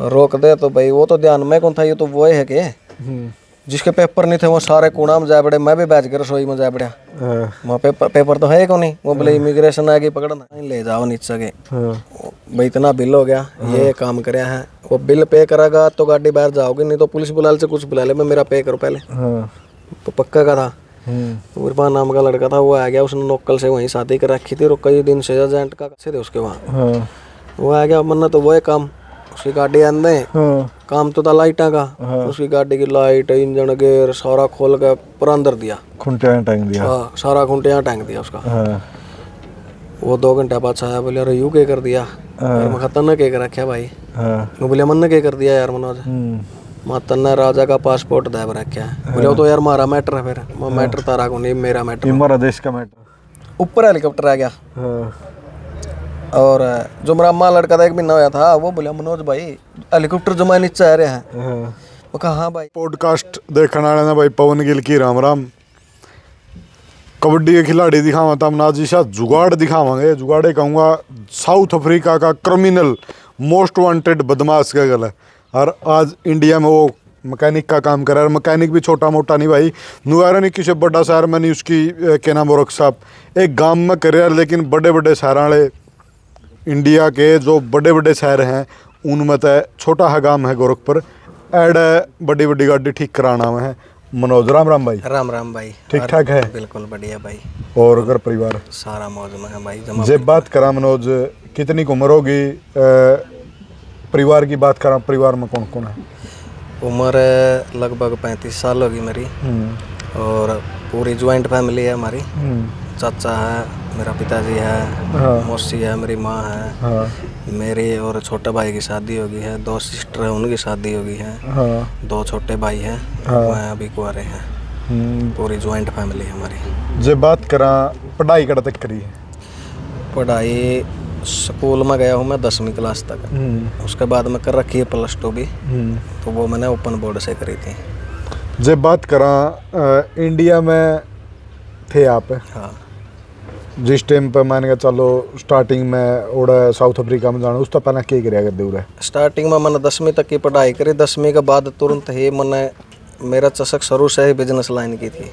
रोक दे तो भाई वो तो ध्यान में कौन था, ये तो वो है कि जिसके पेपर नहीं थे वो सारे कूड़ा में जा पड़े, मैं भी बैठ कर रसोई में जा पड़ा। वहाँ पेपर तो है को नहीं, वो बोले इमिग्रेशन आ गई पकड़ना, ले जाओ नीचे के। भाई इतना बिल हो गया, ये काम करया है, वो बिल पे करेगा तो गाड़ी बाहर जाओगी, नहीं तो पुलिस बुला से कुछ बुला ले, मैं मेरा पे करो पहले। तो पक्का का था, इरफान नाम का लड़का था, वो आ गया, उसने लोकल से वहीं शादी कर रखी थी, और कई दिन से एजेंट का थे उसके वहाँ। वो आ गया, मन्ना तो वो है काम, उसकी गाड़ी आंदे काम तो था लाइटा का, उसकी गाड़ी की लाइट इंजन गेयर सारा खोल के पूरा अंदर दिया, खुंटिया टांग दिया। हाँ सारा खुंटिया टांग दिया उसका। वो 2 घंटे बाद आया, बोले अरे यू के कर दिया, मैं खतर ने के कर रखा भाई। मैं बोले मन ने के कर दिया यार मनोज, मातन ने राजा का पासपोर्ट दे रखा है। बोले वो तो यार मारा मैटर है, फिर मैं मैटर तारा को नहीं, मेरा मैटर, हमारा देश का मैटर। ऊपर हेलीकॉप्टर आ गया। और जो मेरा अम्मा लड़का था 1 महीना होया था, वो बोला मनोज भाई हेलीकॉप्टर जमा नीचे आ रहे हैं। वो कहा हाँ भाई। पॉडकास्ट देखने वाले ने भाई पवन गिल की राम राम। कबड्डी के खिलाड़ी दिखावा था हमने, आज इस जुगाड़ दिखावांगे। जुगाड़े कहूँगा साउथ अफ्रीका का क्रिमिनल मोस्ट वांटेड बदमाश का गल है, और आज इंडिया में वो मैकेनिक का काम कर रहा है। मैकेनिक भी छोटा मोटा नहीं भाई, नुआरा किसी बड़ा शहर में नहीं, उसकी क्या नाम वर्कशॉप एक गांव में कर रहा है, लेकिन बड़े बड़े शहर वाले इंडिया के जो बड़े बड़े शहर हैं उनमें तो छोटा है गांव है गोरखपुर, एड बड़ी बड़ी गाड़ी ठीक कराना में है। मनोज राम राम भाई। राम राम भाई। ठीक ठाक है? बिल्कुल बढ़िया भाई। और घर परिवार सारा मौज में है भाई। जब बात करा मनोज, कितनी उम्र होगी, परिवार की बात करा, परिवार में कौन कौन है? उम्र लगभग 35 साल होगी मेरी, और पूरी ज्वाइंट फैमिली है हमारी। चाचा है, मेरा पिताजी है, मौसी है, मेरी माँ है, मेरी और छोटे भाई की शादी होगी है, 2 सिस्टर है उनकी शादी होगी है, 2 छोटे भाई हैं, मैं अभी कुंवारे हैं। पूरी ज्वाइंट फैमिली है हमारी। जब बात करा पढ़ाई कड़ा तक करी? पढ़ाई स्कूल में गया हूँ मैं 10वीं क्लास तक, उसके बाद में कर रखी है +2 भी, तो वो मैंने ओपन बोर्ड से करी थी। जब बात करा इंडिया में थे आप, हाँ जिस टाइम पर मैंने कहा चलो स्टार्टिंग में और साउथ अफ्रीका में जाना, उस तो पहले क्या कराया कर दे? स्टार्टिंग में मैंने 10वीं तक की पढ़ाई करी, 10वीं के बाद तुरंत ही मैंने, मेरा चस्क शुरू से ही बिजनेस लाइन की थी।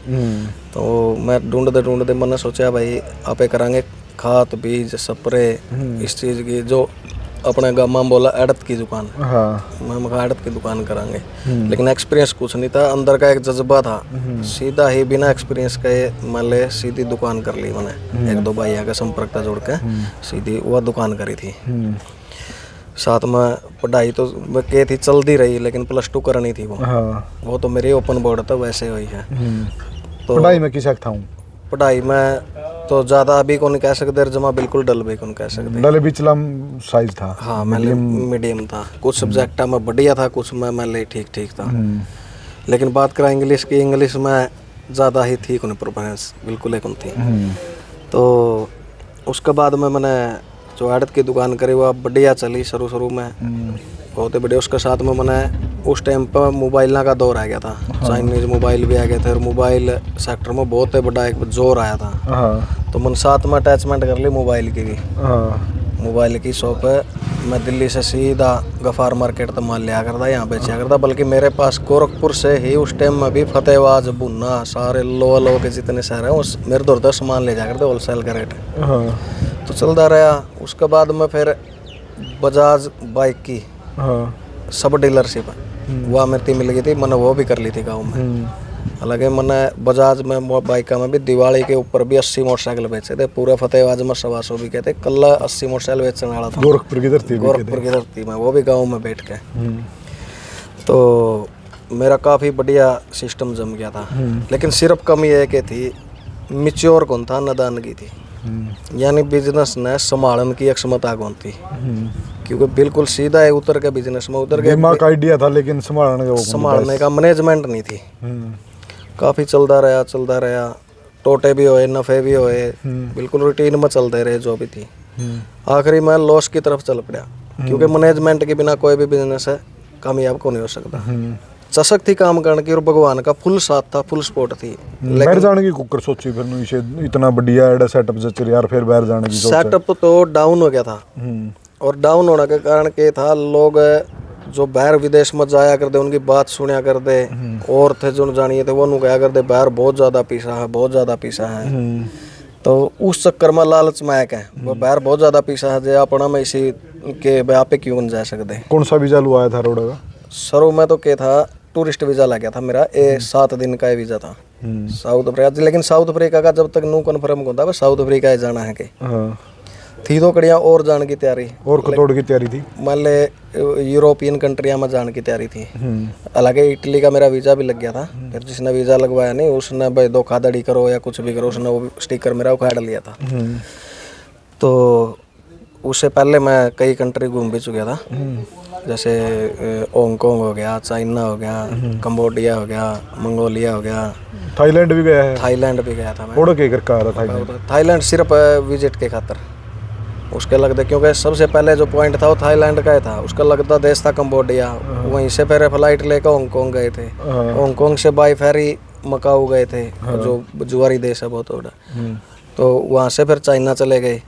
तो मैं ढूंढते मैंने सोचा भाई आपे करांगे खाद बीज स्प्रे, इस चीज़ की जो अपने गाँव में बोला आड़त की दुकान। मैं आड़त की दुकान करांगे, लेकिन एक्सपीरियंस कुछ नहीं था, अंदर का एक जज्बा था, सीधा ही बिना एक्सपीरियंस के मैंने सीधी दुकान कर ली। मैंने 1-2 भाइयों का संपर्क था जोड़ के सीधी वह दुकान करी थी। साथ में पढ़ाई तो क्या थी चलती रही, लेकिन +2 करनी थी वो तो मेरी ओपन बोर्ड था वैसे हुई है। तो पढ़ाई में किस था? पढ़ाई में तो ज़्यादा अभी को नहीं कह सकते, जमा बिल्कुल डल भी को नहीं कह सकते। डल बिचला साइज था? हाँ मीडियम था, कुछ सब्जेक्ट में बढ़िया था, कुछ में मैं ठीक था। लेकिन बात करा इंग्लिश की, इंग्लिश में ज़्यादा ही थी उन्हें प्रेफरेंस, बिल्कुल एक थी। तो उसके बाद में मैंने जो आड़त की दुकान करी वो बढ़िया चली शुरू में, बहुत ही बढ़िया। उसके साथ में मैंने उस टाइम पर मोबाइल का दौर आ गया था, चाइनीज मोबाइल भी आ गए थे, और मोबाइल सेक्टर में बहुत ही बड़ा एक जोर आया था। तो मैंने साथ में अटैचमेंट कर ली मोबाइल की भी। मोबाइल की शॉप है, मैं दिल्ली से सीधा गफ़ार मार्केट तक माल लिया करता, यहाँ बेचा करता। बल्कि मेरे पास गोरखपुर से ही उस टाइम में भी फतेहबाद बुन्ना सारे लो के जितने शहर हैं उस मेरे दौर तक सामान ले जा करते होलसेल का रेट। तो चलता रहा। उसके बाद में फिर बजाज बाइक की सब डीलरशिप वह मेरी मिल गई थी, मैंने वो भी कर ली थी गाँव में। हालांकि मैंने बजाज में बाइक में भी दिवाली के ऊपर भी 80 मोटरसाइकिल बेचे थे, पूरे फतेहबाद में 125 भी कहते, कल 80 मोटरसाइकिल बेचने वाला था गोरखपुर की धरती में, वो भी गाँव में बैठ के। तो मेरा काफ़ी बढ़िया सिस्टम जम गया था। लेकिन सिर्फ कमी ये कि थी मिच्योर कौन था, नादानगी थी, यानी बिजनेस ने संभालन की क्षमता कौन थी, क्योंकि बिल्कुल सीधा है उतर के बिजनेस में उतर के आइडिया था, लेकिन संभालने का मैनेजमेंट नहीं थी। काफ़ी चलता रहा, टोटे भी होए, नफ़े भी होए, बिल्कुल रूटीन में चलते रहे जो भी थी। आखिरी में लॉस की तरफ चल पड़ा, क्योंकि मैनेजमेंट के बिना कोई भी बिजनेस है कामयाब को नहीं हो सकता। चसक थी काम करने की, और भगवान का फुल साथ था, फुल सपोर्ट थी। बाहर जाने की कुकर सोची फिर इसे इतना बढ़िया सेटअप जचर यार, फिर बाहर जाने की सेटअप तो डाउन हो गया था, और डाउन होने के कारण क्या था, लोग जो बाहर विदेश में जाया करते उनकी बात सुनया करते, और थे जो जानिए थे वो नु कहा करते बाहर बहुत ज़्यादा पीसा है, बहुत ज़्यादा पीसा है। तो उस चक्कर में लालच में आया वो बाहर बहुत ज़्यादा पीसा है, जो अपना में इसी के आप पे क्यों नहीं जा सकते। कौन सा वीजा लुआया था रोड़ा का? सरो में तो क्या था, टूरिस्ट वीज़ा लग गया था मेरा, 7 दिन का वीज़ा था साउथ अफ्रीका। लेकिन साउथ अफ्रीका का जब तक नू कन्फर्म होता है साउथ अफ्रीका ही जाना है कि थी तो कड़िया और जाने की तैयारी, और कतौड़ की तैयारी थी, मान ले यूरोपियन कंट्रिया में जाने की तैयारी थी। हालांकि इटली का मेरा वीज़ा भी लग गया था, फिर जिसने वीज़ा लगवाया नहीं उसने भाई धोखाधड़ी करो या कुछ भी करो, उसने वो स्टिकर मेरा उखाड़ लिया था। तो उससे पहले मैं कई कंट्री घूम भी चुका था, जैसे हांगकांग हो गया, चाइना हो गया, कंबोडिया हो गया, मंगोलिया हो गया, थाईलैंड भी गया है। थाईलैंड भी गया था मैं। ओड़ा के करके आ रहा थाईलैंड? थाईलैंड सिर्फ विजिट के खातर उसके लगता, क्योंकि सबसे पहले जो पॉइंट था वो थाईलैंड का ही था, उसका लगता देश था कंबोडिया। वहीं से फिर फ्लाइट लेकर हांगकांग गए थे, हांगकांग से बाई फेरी मकाऊ गए थे, जो जुआरी देश है बहुत बड़ा। तो वहाँ से फिर चाइना चले गए,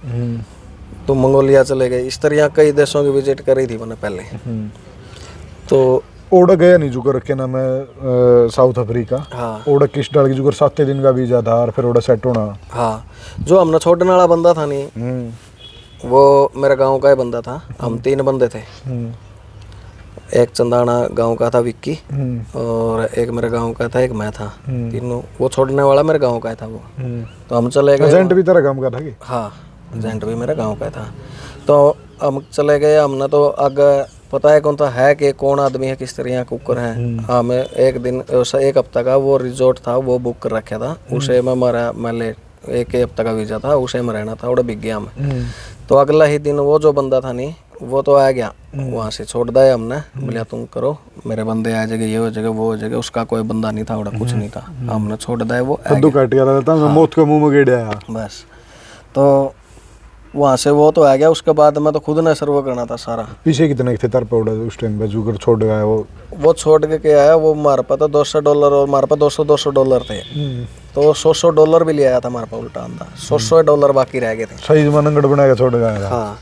तो मंगोलिया चले गए। इस तरह कई देशों की विजिट करी थी मैंने पहले। तो ओड़ा गया नहीं जुगर के नाम है साउथ अफ्रीका। हाँ, ओड़ा किस डाल की जुगर 7 दिन का वीजा था और फिर ओड़ा सेट होना। हाँ, जो हमने छोड़ने वाला बंदा था नहीं, वो मेरे गांव का ही बंदा था। हम 3 बंदे थे, एक चंदाना गांव का था विक्की, और एक मेरे गांव का था, एक मैं था, तीनों। वो छोड़ने वाला मेरे गांव का ही था वो। तो हम चले गए। एजेंट भी तेरा काम का था कि? हाँ, एजेंट भी मेरे गांव का था। तो हम चले गए, हमने तो आगे पता है कौन था है कि कौन आदमी है, किस तरह कुकर है। हमें एक दिन एक हफ्ता का वो रिजॉर्ट था वो बुक कर रखा था, उसे में मारा मैं एक हफ्ता का वीज़ा था, उसे में रहना था, और बिक गया मैं। तो अगला ही दिन वो जो बंदा था नहीं, वो तो आ गया, वहाँ से छोड़ दिया हमने। बोलिया तुम करो, मेरे बंदे आ जाएंगे, ये हो जाएगा वो हो जाएगा। उसका कोई बंदा नहीं था, कुछ नहीं था, हमने छोड़ दिया। वो कद्दू काट गया था, मौत के मुंह में गिर गया बस। तो वहाँ से वो तो आ गया, उसके बाद मैं तो खुद ने सर्व करना था सारा। पीछे कितने थे तार पे उड़ा उस टाइम पे जुगर छोड़ गया? वो छोड़ के क्या आया, वो हमारे पास तो $200 और हमारे पास $200 थे। तो $100 भी ले आया था हमारे पास उल्टा आंदा, $100 बाकी रह गए थे। सही मनंगड़ बना के छोड़ गया। हाँ,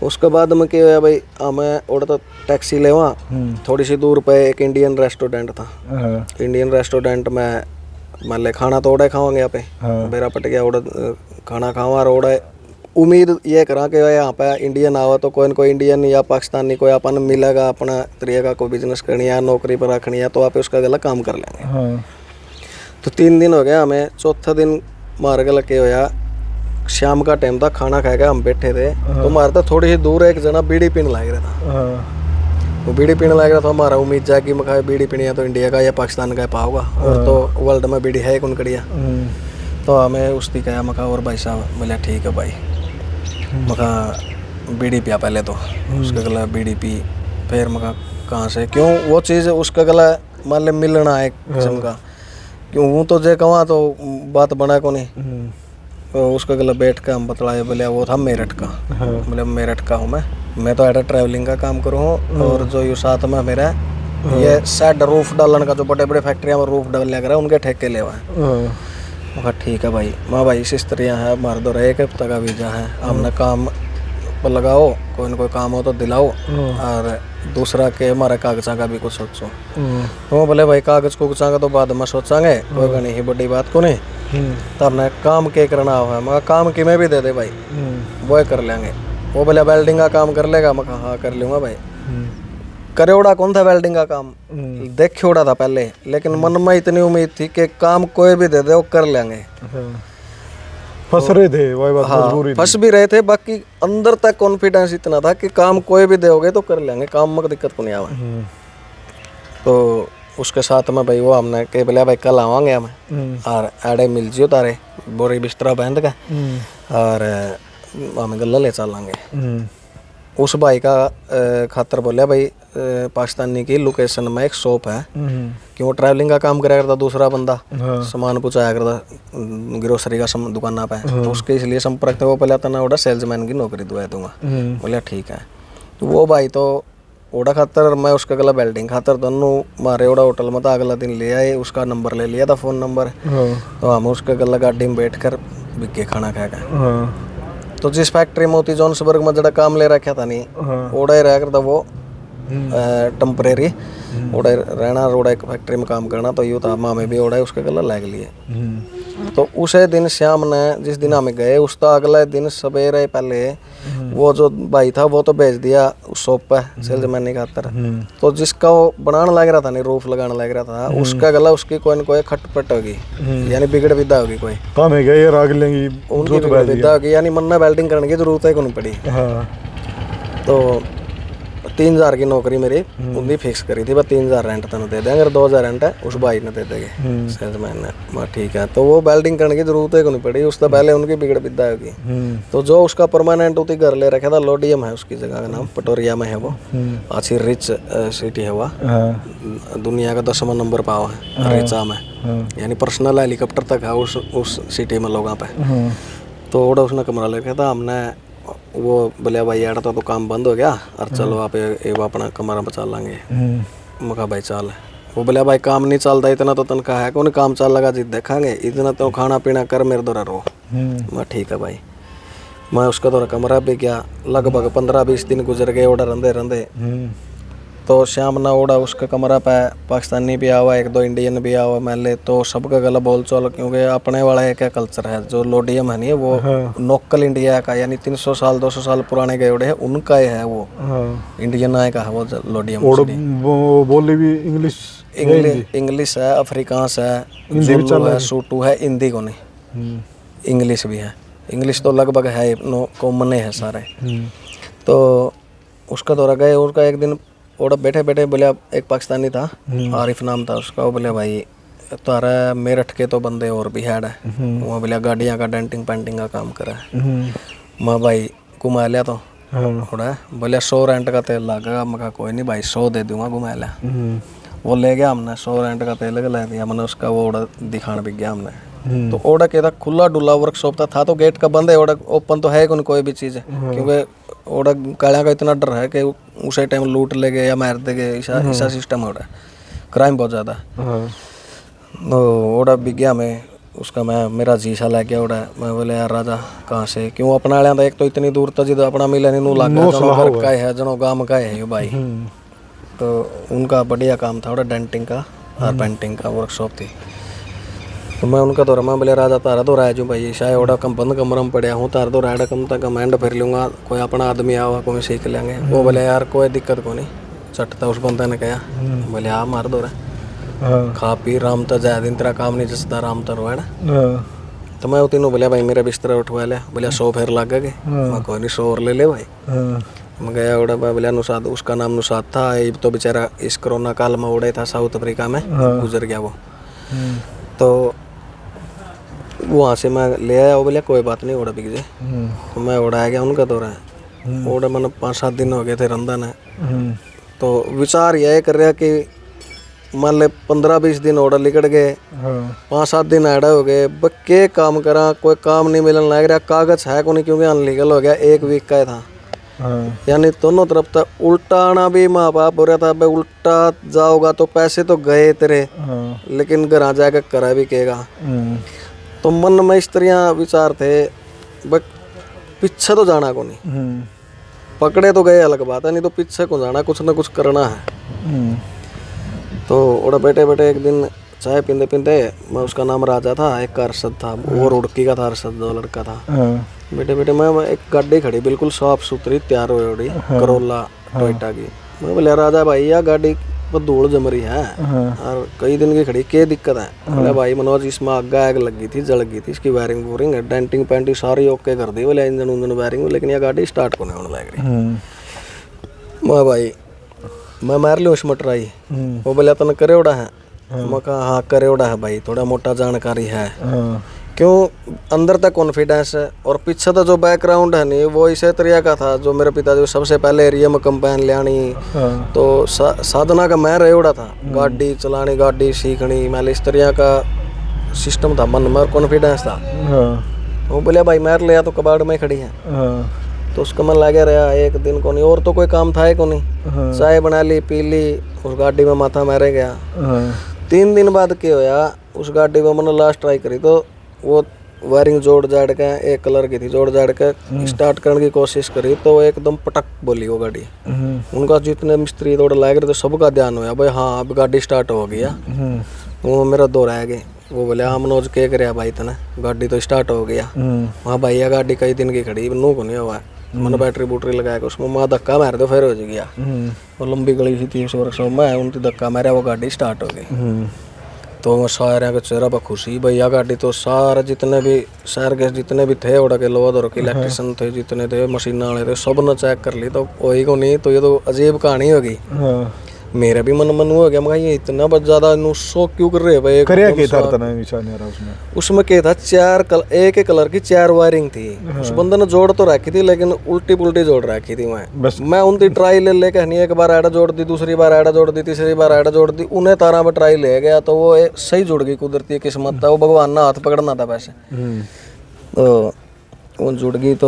उसके बाद में क्या हुआ भाई, हमें उड़ा तो टैक्सी ले वहाँ थोड़ी सी दूर पे एक इंडियन रेस्टोरेंट था। इंडियन रेस्टोरेंट में मान ले खाना तो उड़ा खावांगे यहाँ पे, मेरा पट गया उड़ा खाना खावा। और उड़ा उम्मीद ये करा कि यहाँ पे इंडियन आवा तो कोई न कोई इंडियन या पाकिस्तानी कोई अपन मिलेगा, अपना तरीका को बिजनेस करनी है, नौकरी पर रखनी है, तो आप उसका गला काम कर लेंगे। तो 3 दिन हो गया हमें, चौथा दिन मार गला के होया, शाम का टाइम था, खाना खाएगा हम बैठे थे। तो हमारे तो थोड़ी सी दूर एक जना बीड़ी पीने लग रहा था। वो बीड़ी पीने लग रहा था, हमारा उम्मीद जा कि मैं बीड़ी पीनी है तो इंडिया का या पाकिस्तान का पा होगा, और तो वर्ल्ड में बीड़ी है कौन कड़िया। तो हमें उसकी कहा, मका और भाई साहब, बोला ठीक है भाई, मका बीड़ी पिया पहले तो। उसका गला बीड़ी पी, फिर मका कहाँ से क्यों वो चीज़ उसका गला मान ले मिलना है किस्म का, क्यों वो तो जे कहाँ तो बात बना को नहीं। तो उसका गला बैठ के हम बतलाए, बोले वो था मेरठ का। बोले मेरठ का हूँ मैं तो ऐसा ट्रैवलिंग का काम करूँ, और जो ये साथ में मेरा ये सेट रूफ डालने का, जो बड़े बड़े फैक्ट्रियाँ में रूफ डालने का उनके ठेके ले हुआ है। ठीक है भाई, माँ भाई इस तरह है, हमारे दो 1 हफ्ता का वीज़ा है, हमने काम पर लगाओ, कोई ना कोई काम हो तो दिलाओ, और दूसरा के हमारे कागजा का भी कुछ सोचो। तो बोले भाई कागज को कुछ तो बाद में सोचांगे, कोई नहीं बड़ी बात को नहीं। तो हमने काम के करना हुआ है, मगर काम की में भी दे दे भाई, वो कर लेंगे। वो बोले वेल्डिंग का काम कर लेगा, मैं कहा हाँ कर लूँगा भाई। करेवड़ा कौन था वेल्डिंग का काम, देखियोड़ा था पहले, लेकिन मन में इतनी उम्मीद थी कि काम कोई भी दे दे वो कर लेंगे। फंस रहे थे वही बात, हाँ, फंस भी रहे थे, बाकी अंदर तक कॉन्फिडेंस इतना था कि काम कोई भी दोगे तो कर लेंगे, काम में दिक्कत को नहीं आवा। तो उसके साथ में भाई वो हमने कह बोले भाई कल आवांगे हम, और आड़े मिल जियो तारे बोरी बिस्तरा बांध के, और हमें गल्ला ले चलेंगे। उस भाई का खातर बोले भाई पाकिस्तानी की लोकेशन में एक शॉप है, कि वो ट्रैवलिंग का काम कराया करता, दूसरा बंदा सामान पहुँचाया करता ग्रोसरी का दुकान पे, तो उसके इसलिए संपर्क था। वो पहले था ना ओडा सेल्समैन की नौकरी दुआ दूंगा। बोले ठीक है। तो वो भाई तो ओडा खातर मैं उसका गला वेल्डिंग खातर दोनों मारे ओडा होटल में था, अगला दिन ले आए, उसका नंबर ले लिया था, फ़ोन नंबर। तो हम उसके गला गाड़ी में बैठ कर बिके खाना खाएगा। तो जिस फैक्ट्री में होती जोन्सबर्ग में जड़ा काम ले रखा था नहीं, ओड़ा ही रह करता वो टेम्परेरी, ओड़ा रहना और ओड़ा एक फैक्ट्री में काम करना। तो यूँ था माँ में भी ओड़ा उसके गला लग लिए। तो उसे दिन श्याम ने जिस दिन हमें गए उसका अगले दिन सवेरे पहले वो जो भाई था वो तो भेज दिया उस शॉप पे सेल्समैन का खातर। तो जिसका वो बनाने लग रहा था नहीं, रूफ लगाने लग रहा था, उसका गला उसकी कोई न कोई खटपट होगी, यानी बिगड़ विदा होगी, कोई काम है गए राग लेंगी उनकी बिगड़ विदा होगी, यानी मन्ना वेल्डिंग करने की जरूरत है को नहीं पड़ी। तो 3000 की नौकरी मेरी उन्हीं फिक्स करी थी, बस 3000 रेंट तेन दे देंगे, अगर 2000 रेंट है उस भाई ने दे देंगे सेल्समैन ने। मैं ठीक है, तो वो वेल्डिंग करने की जरूरत है को नहीं पड़ी, उससे पहले उनकी बिगड़ विदा होगी। तो जो उसका परमानेंट उसी घर ले रखा था, लोडियम है उसकी जगह का नाम, पटोरिया में है वो, अच्छी रिच सिटी है वो, दुनिया का 10वां नंबर पावा है रिचा में, यानी पर्सनल हेलीकॉप्टर तक है उस सिटी में लोगों पे। तो ओड़ा उसने कमरा ले रखा था, हमने वो बोले भाई यार तो काम बंद हो गया और चलो आप एक अपना कमरा बचा लांगे। मैं कहा भाई चल। वो बोले भाई काम नहीं चलता इतना तो तनख्वाह है कौन, काम चल लगा जी देखेंगे, इतना तो खाना पीना कर मेरे द्वारा रो। मैं ठीक है भाई। मैं उसका द्वारा कमरा भी गया, लगभग 15-20 दिन गुजर गए ओड़ा रंधे रंधे। तो श्याम ना ओड़ा उसका कमरा पे पाकिस्तानी भी आवा, 1-2 इंडियन भी आवा मैले, तो सबका गला बोल चल, क्योंकि अपने वाला एक क्या कल्चर है जो लोडियम है नहीं वो लोकल इंडिया का, यानी 300 साल 200 साल पुराने गए है उनका ही है वो, इंडियन आए का है वो लोडियम। बोली भी इंग्लिश है, अफ्रीकांस है, जुलू है, सूटू है, हिंदी को नहीं, इंग्लिश भी है। इंग्लिश तो लगभग है कॉमन है सारे। तो उसका दौरा गए, उसका एक दिन ओड़ा बैठे बैठे बोले, एक पाकिस्तानी था आरिफ नाम था उसका, वो बोले भाई तारा मेरठ के तो बंदे और भी है, वो बोले गाड़ियाँ का डेंटिंग पेंटिंग का काम करा है। मैं भाई घुमा लिया तो थोड़ा, बोले 100 रेंट का तेल लगेगा। मैं कहा कोई नहीं भाई 100 दे दूंगा, घुमा लिया। वो ले गया, हमने 100 रेंट का तेल ले दिया, मैंने उसका वो ओड़ा दिखाने भी गया हमने। तो ओड़ा के था खुला डुला वर्कशॉप था तो गेट का बंद है, ओड़ा ओपन तो है कोई भी चीज़, क्योंकि ओड़ा कालिया का इतना डर है कि उसे टाइम लूट ले गए या मार दे गए, ऐसा सिस्टम हो रहा है, क्राइम बहुत ज़्यादा। तो ओड़ा भी गया मैं उसका, मैं मेरा जीसा ला गया ओड़ा। मैं बोले यार राजा कहाँ से, क्यों अपना वाले था, एक तो इतनी दूर था जिधर अपना मिले नहीं लग गया, जनो घर का है जनो गाँव का है ये भाई। तो उनका बढ़िया काम था ओड़ा डेंटिंग का और पेंटिंग का वर्कशॉप थी। तो मैं उनका दौरा, मैं बोले राजा तारा तो राय जो भाई शायद ओड़ा कम बंद कमरा में पड़ा हूँ, तारा तो रायडा कम तक कमेंड फिर लूँगा, कोई अपना आदमी आवा कोई सीख लेंगे। वो बोले यार कोई दिक्कत को नहीं, चटता उस बंदे ने कहा। बोले हाँ मार दो खा पी राम तो जाए दिन तेरा काम नहीं जसता राम तो रो है ना। तो मैं तीनों बोले भाई मेरा बिस्तर उठवा लिया, बोले 100 फिर लग गए। मैं कोई नहीं 100 और ले ले भाई। मैं गया ओड़ा, बोले नुसाद, उसका नाम नुसाद था, ये तो बेचारा इस कोरोना काल में उड़े था साउथ अफ्रीका में, गुजर गया वो। तो वहाँ से मैं ले आया, वो बोले कोई बात नहीं ओड़ा बिक जाए। तो मैं उड़ाया गया उनका दौरा, ओड़ा मैंने 5-7 दिन हो गए थे रंधन है। तो विचार यह कर रहा कि मान ले 15-20 दिन ओड़ा निकट गए, 5-7 दिन ऐडा हो गए, के काम करा, कोई काम नहीं मिलने लग रहा, कागज है को नहीं क्योंकि अनलीगल हो गया, 1 वीक का था। यानी दोनों तरफ तक उल्टा आना भी माँ बाप हो रहा था, भाई उल्टा जाओगा तो पैसे तो गए तेरे, लेकिन घर आ जाकर करा भी केगा। तो मन में इस तरह विचार थे, बट पीछे तो जाना को नहीं, पकड़े तो गए अलग बात है, नहीं तो पीछे को जाना, कुछ ना कुछ करना है। तो ओड़ा बैठे बैठे एक दिन चाय पीते पीते, मैं उसका नाम राजा था, एक का अरशद था, वो रुड़की का था, अरशद जो लड़का था। बैठे बैठे मैं एक गाड़ी खड़ी बिल्कुल साफ सुथरी तैयार हुई उड़ी करोला टोयोटा की। मैं बोले राजा भाई यार गाड़ी पर धूल जम रही है और कई दिन की खड़ी, क्या दिक्कत है? बोले भाई मनोज इसमें आग लगी थी, जल गई थी, इसकी वायरिंग वूरिंग डेंटिंग पेंटिंग सारी ओके कर दी, बोले इंजन उंजन वायरिंग, लेकिन यह गाड़ी स्टार्ट को नहीं होने लग रही। मैं भाई मैं मार लियो इसमें ट्राई। वो बोले तने करे उड़ा है? मैं कहा हाँ करे उड़ा है भाई, थोड़ा मोटा जानकारी है। क्यों अंदर तक कॉन्फिडेंस है, और पीछे तो जो बैकग्राउंड है नहीं वो इसे तरीका का था, जो मेरे पिताजी सबसे पहले एरिया में कंपेन लियानी, तो साधना का मैं रहे उड़ा था, गाड़ी चलानी गाड़ी सीखनी, मैं इस तरह का सिस्टम था, मन में कॉन्फिडेंस था। वो बोले भाई मार लिया तो कबाड़ में खड़ी है। तो उसका मन लगे रहा, एक दिन को नहीं, और तो कोई काम था ही को नहीं, चाय बना ली पी ली, उस गाड़ी में माथा मारे गया। 3 दिन बाद क्या होया, उस गाड़ी में मैंने लास्ट ट्राई करी तो वो वायरिंग जोड़ जाड़ के एक कलर की थी, जोड़ जाड़ के स्टार्ट करने की कोशिश करी तो एकदम पटक बोली वो गाड़ी। उनका जितने मिस्त्री दौड़ लाग रहे थे सबका ध्यान होया भाई हाँ अब गाड़ी स्टार्ट हो गई। वो मेरा दो रह गए। वो बोले हाँ मनोज के करे भाई तना गाड़ी तो स्टार्ट हो गया। वहाँ भैया गाड़ी कई दिन की खड़ी नू को नहीं हुआ, मैंने बैटरी बूटरी लगा के उसमें वहाँ धक्का मार दो फिर हो गया। वो लंबी गली सी थी उस वर्कशॉप में, उनकी धक्का मारा वो गाड़ी स्टार्ट हो गई। तो सारे के चेहरा पर खुशी भैया गाड़ी तो सारे जितने भी शहर के जितने भी थे उड़ा के लोग और इलेक्ट्रिशियन थे जितने थे मशीन वाले थे सब ने चेक कर ली तो वही को नहीं तो ये तो अजीब कहानी होगी। मेरा भी मन हो गया, मैं ये इतना बहुत ज्यादा शौक क्यों कर रहे हैं भाई। क्या था उसमें? उसमें क्या था एक एक कलर की 4 वायरिंग थी। उस बंदे ने जोड़ तो रखी थी लेकिन उल्टी पुल्टी जोड़ रखी थी। मैं उनकी ट्राई ले लेके नहीं एक बार आड़ा जोड़ दी, दूसरी बार आड़ा जोड़ दी, तीसरी बार आड़ा जोड़ दी, उन्हें तारा में ट्राई ले गया तो वो सही जुड़ गई। कुदरती किस्मत था, वो भगवान ने हाथ पकड़ना था वैसे। तो वो जुड़ गई तो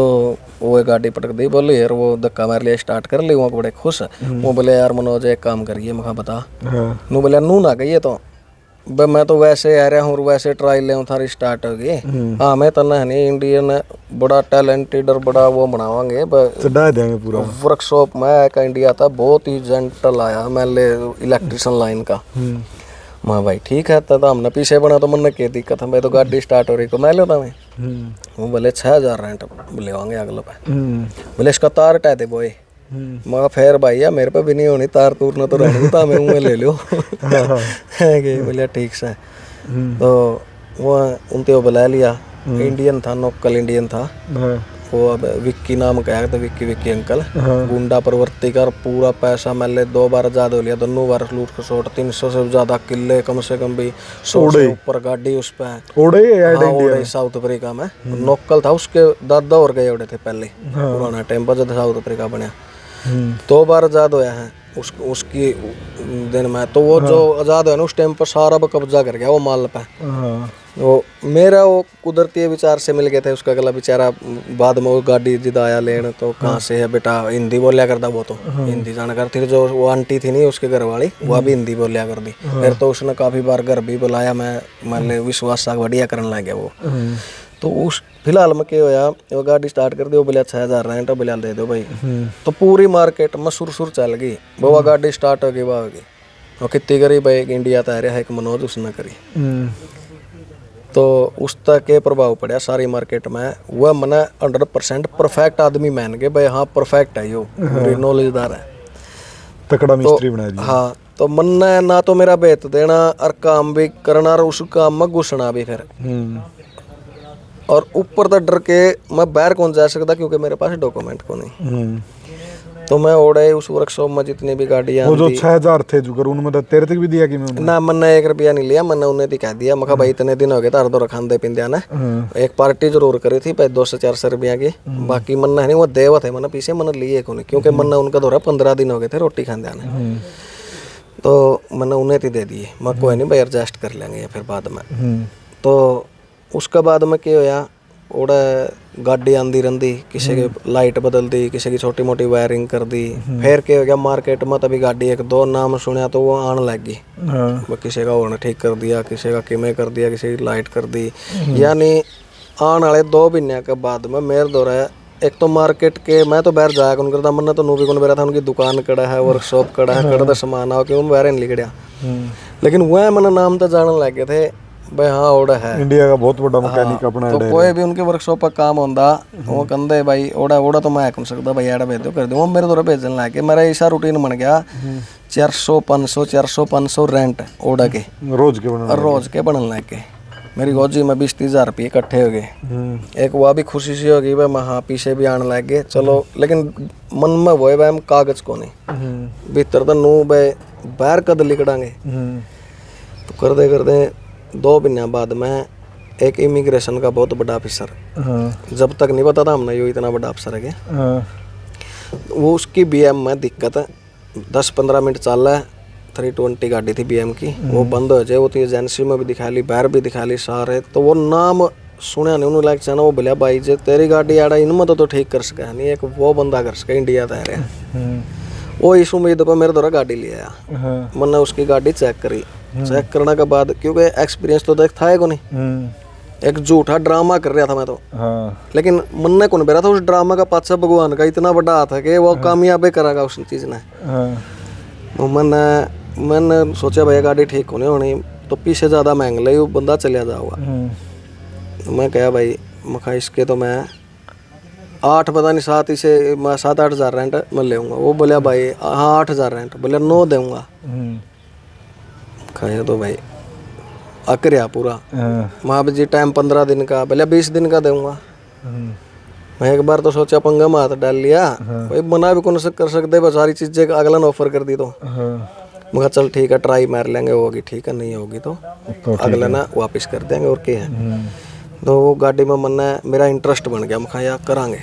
वो गाड़ी पटक दी। बोले यार वो धक्का मार लिया, स्टार्ट कर ली। वो बड़े खुश। वो बोले यार मनोज एक काम करिए। मैं बता। नू बोले नू ना कहिए तो मैं तो वैसे आ रहा हूँ वैसे ट्राई ले थारी स्टार्ट हो गई। हाँ मैं तो नहीं इंडियन बड़ा टैलेंटेड और बड़ा वो बनावांगे पूरा वर्कशॉप में एक इंडिया था बहुत ही जेंटल आया मैं इलेक्ट्रिशियन लाइन का। माँ भाई ठीक है तो हमने पीछे बना तो मन क्या दिक्कत है, मैं तो गाड़ी स्टार्ट हो रही तो मैं लेता मैं। वो बोले 6000 रेंट लेवांगे अगले पे। बोले इसका तार हटा दे बोए। मैं फिर भैया मेरे पे भी नहीं होनी तार तूर न तो रहनी था मैं ले लो। बोले ठीक से। तो वो उनते बुला लिया। इंडियन था, लोकल इंडियन था वो। अब विक्की नाम का है तो विक्की अंकल गुंडा प्रवृत्ति कर पूरा पैसा मैंने 2 बार ज्यादा हो लिया, दोनों बार लूट को शॉट 300 से ज्यादा किले कम से कम भी 100 से ऊपर गाड़ी उस पे ओडे साउथ अफ्रीका में लोकल था। उसके दादा और गए उड़े थे पहले पुराना टाइम पर जब साउथ अफ्रीका बनया 2 बार आजाद होया है उसकी दिन में। तो वो जो आजाद है ना उस टाइम पर सारा कब्जा कर गया वो माल पे। वो मेरा वो कुदरती विचार से मिल गए थे। उसका अगला बेचारा बाद में वो गाड़ी जिद आया लेने तो कहाँ से है बेटा हिंदी बोलिया करता वो तो हिंदी जाना करती। जो वो आंटी थी नहीं उसके घर वाली वो भी हिंदी बोलिया कर दी। फिर तो उसने काफी बार घर भी बुलाया, मैं विश्वास सा बढ़िया करने लग गया वो। तो उस फिलहाल में क्या होया वो गाड़ी स्टार्ट कर दी। वो बोलिया 6000 रेंट बोलिया दे दो भाई। तो पूरी मार्केट में सुर चल गई वो गाड़ी स्टार्ट हो गई वो होगी। वो कितनी करी भाई इंडिया तैयार है एक मनोज उसने करी। तो उस तक के प्रभाव पड़ा सारी मार्केट में। वह मना 100% परफेक्ट आदमी मान गए भाई हाँ परफेक्ट है यो नॉलेजदार है तकड़ा मिस्त्री बना दिया। हाँ तो मन ना तो मेरा बेत देना और काम भी करना और उस काम में घुसना भी फिर। और ऊपर तो डर के मैं बाहर कौन जा सकता क्योंकि मेरे पास डॉक्यूमेंट को नहीं। तो मैं ओढ़े उस वर्कशॉप में जितनी भी गाड़ियां वो जो 6000 थे जो उनमें तो तेरे तक भी दिया कि मैं ना मैंने 1 रुपया नहीं लिया। मैंने उन्हें दिखा दिया मैं भाई इतने दिन हो गए तार दो खाने पिंदिया ने एक पार्टी जरूर करी थी 200-400 रुपया की। बाकी मन्ना है नहीं वो देव थे मैंने पीछे मैंने लिए को नहीं क्योंकि मन्ना उनका दौरा 15 दिन हो गए थे रोटी खाने ने। तो मैंने उन्हें दे दिए मैं कोई नहीं भाई एडजस्ट कर लेंगे फिर बाद में। तो उसके बाद में क्या होया ओड़ा गाड़ी आंदी रही किसी की लाइट बदल दी किसी की छोटी मोटी वायरिंग कर दी। फिर क्या हो गया मार्केट में तभी गाड़ी 1-2 नाम सुना तो वो आने लग गई। किसी का हॉर्न ठीक कर दिया किसी का किमें कर दिया किसी की लाइट कर दी। यानी आने वाले 2 महीने के बाद में मेरे दौरा एक तो मार्केट के मैं तो बाहर जाया कौन करता मन तो नूबी कौन बेरा था उनकी दुकान कड़ा है वर्कशॉप कड़ा है कड़ा सामान आओ क्यों बाहर नहीं लिखड़ा। लेकिन वह मैंने नाम तो जानने लगे थे भाई हाँ ओड़ा है इंडिया का बहुत बड़ा मैकेनिक अपना। तो कोई भी उनके वर्कशॉप पर काम होता वो कहते भाई ओड़ा तो मैं कौन सकता भाई एड़ा भेज दो कर दो मेरे द्वारा भेजने लगे। मेरा ऐसा रूटीन बन गया 400-500 रेंट ओड़ा के रोज के बनने लगे। मेरी गोजी में 20-30 हज़ार रुपये इकट्ठे हो गए। एक वह भी खुशी सी होगी भाई मैं हाँ पीछे भी आने लग गए चलो। लेकिन मन में वो भाई हम कागज को नहीं भीतर तो नू भाई बाहर कद लिकड़ांगे। तो करते 2 महीने बाद में एक इमिग्रेशन का बहुत बड़ा ऑफिसर जब तक नहीं पता था हमने यो इतना बड़ा अफसर है वो उसकी BM में दिक्कत है 10-15 मिनट चल रहा है 320 गाड़ी थी BM की वो बंद हो जाए। वो तो एजेंसी में भी दिखा ली बाहर भी दिखा ली सारे। तो वो नाम सुना नहीं उन्होंने लाइक चाहना वो बोलिया भाई जे तेरी गाड़ी आड़ा इनमें तो ठीक कर सका नहीं एक वो बंदा कर सका इंडिया तैयार है। वो इस उम्मीद पर मेरे द्वारा गाड़ी ले आया। मैंने उसकी गाड़ी चेक करी चेक करने के बाद क्योंकि एक्सपीरियंस तो देख था को नहीं एक झूठा ड्रामा कर रहा था मैं तो, हाँ लेकिन मन ने कौन बेरा था उस ड्रामा का पाछा भगवान का इतना बड़ा हाथ है कि वो कामयाबी करेगा उस चीज ने। हाँ तो मैंने सोचा भाई गाड़ी ठीक होने होनी तो पीछे ज़्यादा महंग ले, वो बंदा चलिया जाऊगा। तो मैं कहा भाई मखा इसके तो मैं 8 पता नहीं 7 इसे मैं 7-8 हज़ार रेंट मैं लेऊंगा। वो बोलिया भाई हाँ 8 हज़ार रेंट, बोलिया 9 दूंगा। खाया तो भाई अकरिया पूरा वहाँ पे जी टाइम 15 दिन का, बोलिया 20 दिन का दूंगा। मैं एक बार तो सोचा पंगा में हाथ डाल लिया, भाई मना भी कौन से कर सकते, बस सारी चीजें अगला ने ऑफर कर दी। तो मैं चल ठीक है ट्राई मार लेंगे, होगी ठीक है, नहीं होगी तो अगला ना वापस कर देंगे और क्या है। तो वो गाड़ी में मन मेरा इंटरेस्ट बन गया, मैं यार करांगे।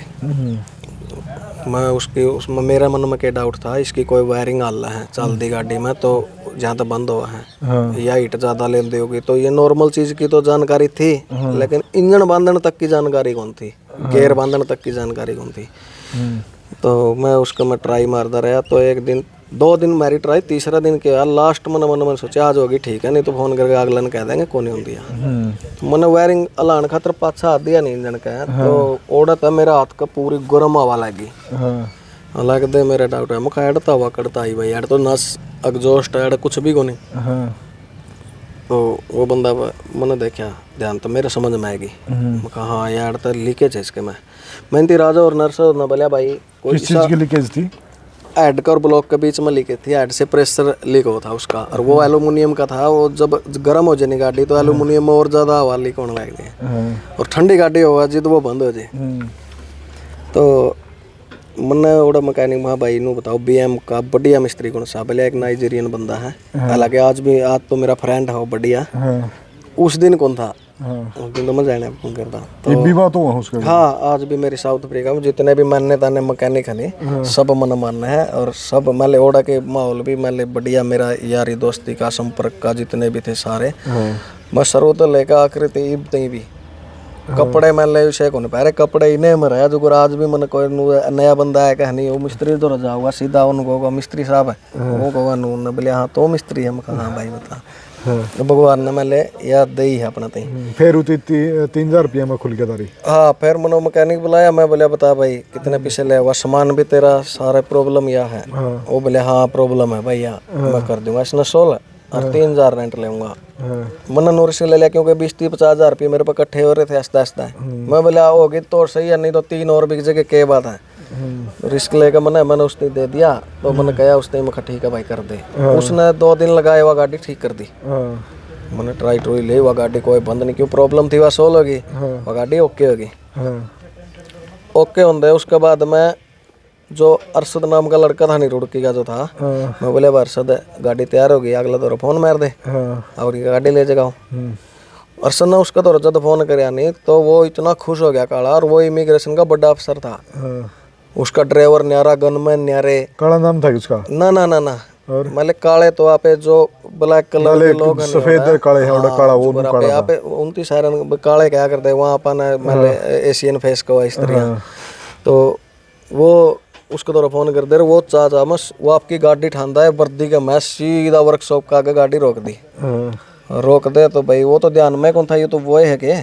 मैं उसमें मेरा मन में क्या डाउट था, इसकी कोई वायरिंग आला है चल दी गाड़ी में तो जहाँ तक बंद हुआ है या हीट ज़्यादा लेंदी होगी, तो ये नॉर्मल चीज़ की तो जानकारी थी, लेकिन इंजन बांधने तक की जानकारी कौन थी, गेयर बांधने तक की जानकारी कौन थी। तो मैं उसका मैं ट्राई मारता रहा। तो एक दिन 2 दिन मेरी ट्राई, तीसरा दिन के यार लास्ट मन सोचा आज होगी ठीक है, नहीं तो फोन करके अगला ने कह देंगे कौन होती है। तो मैंने वायरिंग अलान खातर पाछा हाथ दिया नहीं इंजन का, तो ओढ़ा था मेरा हाथ का पूरी गर्म हवा लगी। लग दे मेरा डाउट है मुखा एडता हुआ करता ही भाई, एड तो नस एग्जॉस्ट एड कुछ भी को नहीं। तो वो बंदा मैंने देखा ध्यान तो मेरे समझ में आएगी, मैं कहा हाँ यार तो लीकेज है इसके। मैं थी राजा और नर्स और न बोलिया भाई कोई किस चीज की लीकेज थी? हेड का और ब्लॉक के बीच में लीकेज थी, हेड से प्रेशर लीक हो था उसका, और वो एल्यूमिनियम का था। वो जब गर्म हो जाए गाड़ी तो एल्यूमिनियम में और ज़्यादा हवा लीक होने लग गई, और ठंडी गाड़ी होगा जी तो वो बंद हो जाए। तो मैंने ओड़ा मैकेनिक वहाँ भाई नू बताओ BM का बढ़िया मिस्त्री कौन सा, बोले एक नाइजीरियन बंदा है, हालांकि आज तो मेरा फ्रेंड है वो बढ़िया। उस दिन कौन था, उस दिन तो मैं जाने फोन करता तो भी बात हुआ उसका। हाँ आज भी मेरी साउथ अफ्रीका में जितने भी मानने ताने मैकेनिक है सब मन मानना है, और सब मेले ओड़ा के माहौल भी मेले बढ़िया, मेरा यारी दोस्ती का संपर्क का जितने भी थे सारे मैं सर्वोत्त लेकर आकृति तई भी कपड़े मैं ले उसे कौन पहरे कपड़े इन्हें में रहा जो आज भी मन कोई नया बंदा है कह नहीं वो मिस्त्री तो रजा हुआ सीधा उनको को मिस्त्री साहब है वो कहोगा नून बोले हाँ तो मिस्त्री है। मैं कहा हाँ भाई बता, तो भगवान ने मैंने याद दी है अपना तई। फिर उती 3000 रुपया में खुल गया तारी। हाँ फिर मनो मैकेनिक बुलाया, मैं बोले बता भाई कितने पैसे ले हुआ, सामान भी तेरा सारा प्रॉब्लम या है। वो बोले हाँ प्रॉब्लम है भैया मैं कर दूंगा, इसने 16 और 3000 रेंट लेऊंगा। मैंने नूर से ले लिया क्योंकि 20-50 हज़ार रुपये मेरे पे इकट्ठे हो रहे थे आस्ता आस्ता। मैं बोले होगी तो सही है, नहीं तो 3 और बिक जगह क्या बात है। रिस्क लेकर मैंने उसने दे दिया, तो मैंने कहा उसने मैं ठीक है भाई कर दे। उसने 2 दिन लगाए हुआ गाड़ी ठीक कर दी। मैंने ट्राई ले हुआ गाड़ी कोई बंद नहीं, क्यों प्रॉब्लम थी वह सोल्व होगी, वह गाड़ी ओके होगी। ओके होंगे उसके बाद मैं जो अरशद नाम का लड़का था नहीं रुड़की का जो था, मैं बोले अरशद गाड़ी तैयार हो गई अगला दौर फोन मार दे और ये गाड़ी ले जाओ। अरशद ने उसका दौर जब फोन कराया नहीं तो वो इतना खुश हो गया काला, और वो इमिग्रेशन का बड़ा अफसर था। उसका ड्राइवर न्यारा, गनमैन न्यारे। काला नाम था उसका? ना ना ना ना मतलब काले तो आप जो ब्लैक कलर के लोग हैं सफेद काले हैं और काला वो काला यहाँ पे 29 सारे काले क्या करते हैं वहाँ अपन मतलब एशियन फेस को इस तरह। तो वो उसको तो फोन कर दे रहे वो चाचा मस वो आपकी गाड़ी ठांदा है वर्दी का, मैं सीधा वर्कशॉप का आगे गाड़ी रोक दी। रोक दे तो भाई वो तो ध्यान में कौन था, ये तो वो है के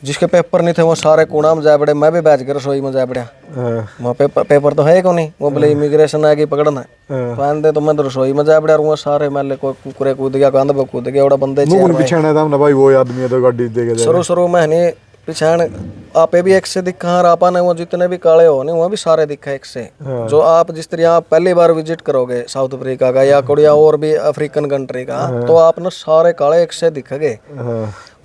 जिसके पेपर नहीं थे वो सारे कूड़ा में जा पड़े, मैं भी बैठ के रसोई में जा पड़ा। वहाँ पेपर तो है को नहीं, वो बोले इमिग्रेशन आ गई पकड़ना फाइन दे, तो मैं तो रसोई में जा पड़ा। और वो सारे मेले कोई कुकुरे कूद गया, कांद पे कूद गया, बंदे भाई वो आदमी तो गाड़ी देके शुरू में नहीं पिछाण आपे भी एक से दिखा और आपा ने वो जितने भी काले हो नहीं वो भी सारे दिखा एक से। जो आप जिस तरह आप पहली बार विजिट करोगे साउथ अफ्रीका का या कोई और भी अफ्रीकन कंट्री का, तो आपने सारे काले एक से दिखेंगे।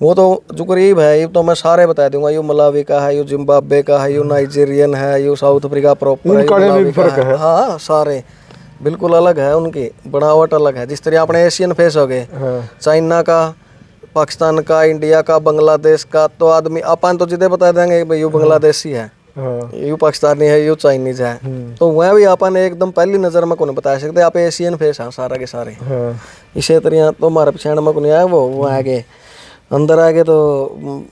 वो तो जो गरीब है ये तो मैं सारे बता दूंगा, यू मलावी का है, यू जिम्बाब्वे का है, यू नाइजीरियन है, यू साउथ अफ्रीका प्रॉपर है। हाँ सारे बिल्कुल अलग है, उनकी बनावट अलग है। जिस तरह अपने एशियन फेस हो गए, चाइना का, पाकिस्तान का, इंडिया का, बांग्लादेश का, तो आदमी अपन तो जिदे बता देंगे भाई यू बांग्लादेशी है, यू पाकिस्तानी है, यू चाइनीज है। तो वह भी अपन एकदम पहली नज़र में को नहीं बता सकते आप एशियन फेस हैं सारा के सारे। इसी तरह तो हमारे पिछाड़ में को नहीं आया वो आगे अंदर आ गए। तो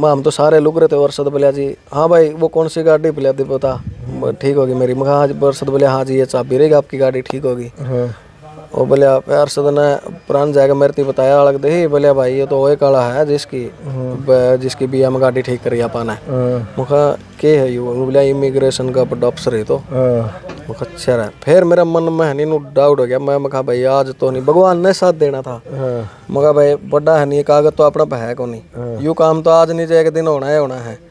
हम तो सारे लुक रहे थे। वर्षद बोलिया जी हाँ भाई वो कौन सी गाड़ी बोलिया दी बता ठीक होगी मेरी। मैं हाँ वर्षद बोलिया हाँ जी ये चाबी रहेगी आपकी गाड़ी ठीक होगी। वो बोले प्यार से ने पुरान जाएगा मेरे ती बताया अलग दे बोले भाई ये तो वही काला है जिसकी बिया में गाड़ी ठीक करी अपन है मुखा के है यू बोले इमिग्रेशन का अफसर है तो मुखा अच्छा रहा। फिर मेरा मन में है नहीं डाउट हो गया मैं कहा भाई आज तो नहीं भगवान ने साथ देना था मगा भाई बड़ा है नहीं कागज तो अपना पे है को नहीं यू काम तो आज नहीं एक दिन होना है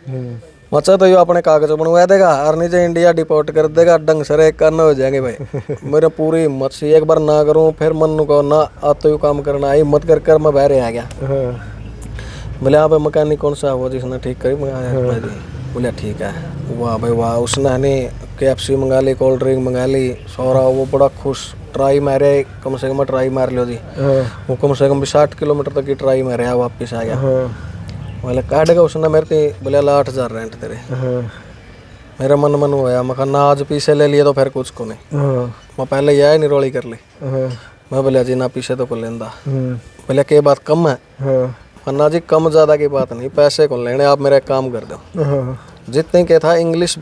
मचा तो यो अपने कागज बनवा देगा और नीचे इंडिया डिपोर्ट कर देगा ढंग से एक करना हो जाएंगे भाई मेरे पूरी हिम्मत से एक बार ना करूं फिर मन को ना आ तो यू काम करना आई हिम्मत कर मैं बाहर आ गया। बोले आप मैकेनिक कौन सा वो जिसने ठीक करी बोले ठीक है वाह भाई वाह उसने हनी KFC मंगा ली कोल्ड ड्रिंक मंगा ली सौरा वो बड़ा खुश ट्राई मारे कम से कम ट्राई मार लो जी वो कम से कम 60 किलोमीटर तक की ट्राई मारे वापिस आ गया। बोले काटेगा उसने मेरे से बोले 8,000 रेंट तेरे मेरा मन होया मैं ना आज पीछे ले लिए तो फिर कुछ को नहीं मैं पहले यह नहीं रोली कर ली मैं बोले जी ना पीछे तो को लेंदा बोले के बात कम है अन्ना जी कम ज़्यादा की बात नहीं पैसे को लेने आप मेरा काम कर दो जितने के था इंग्लिश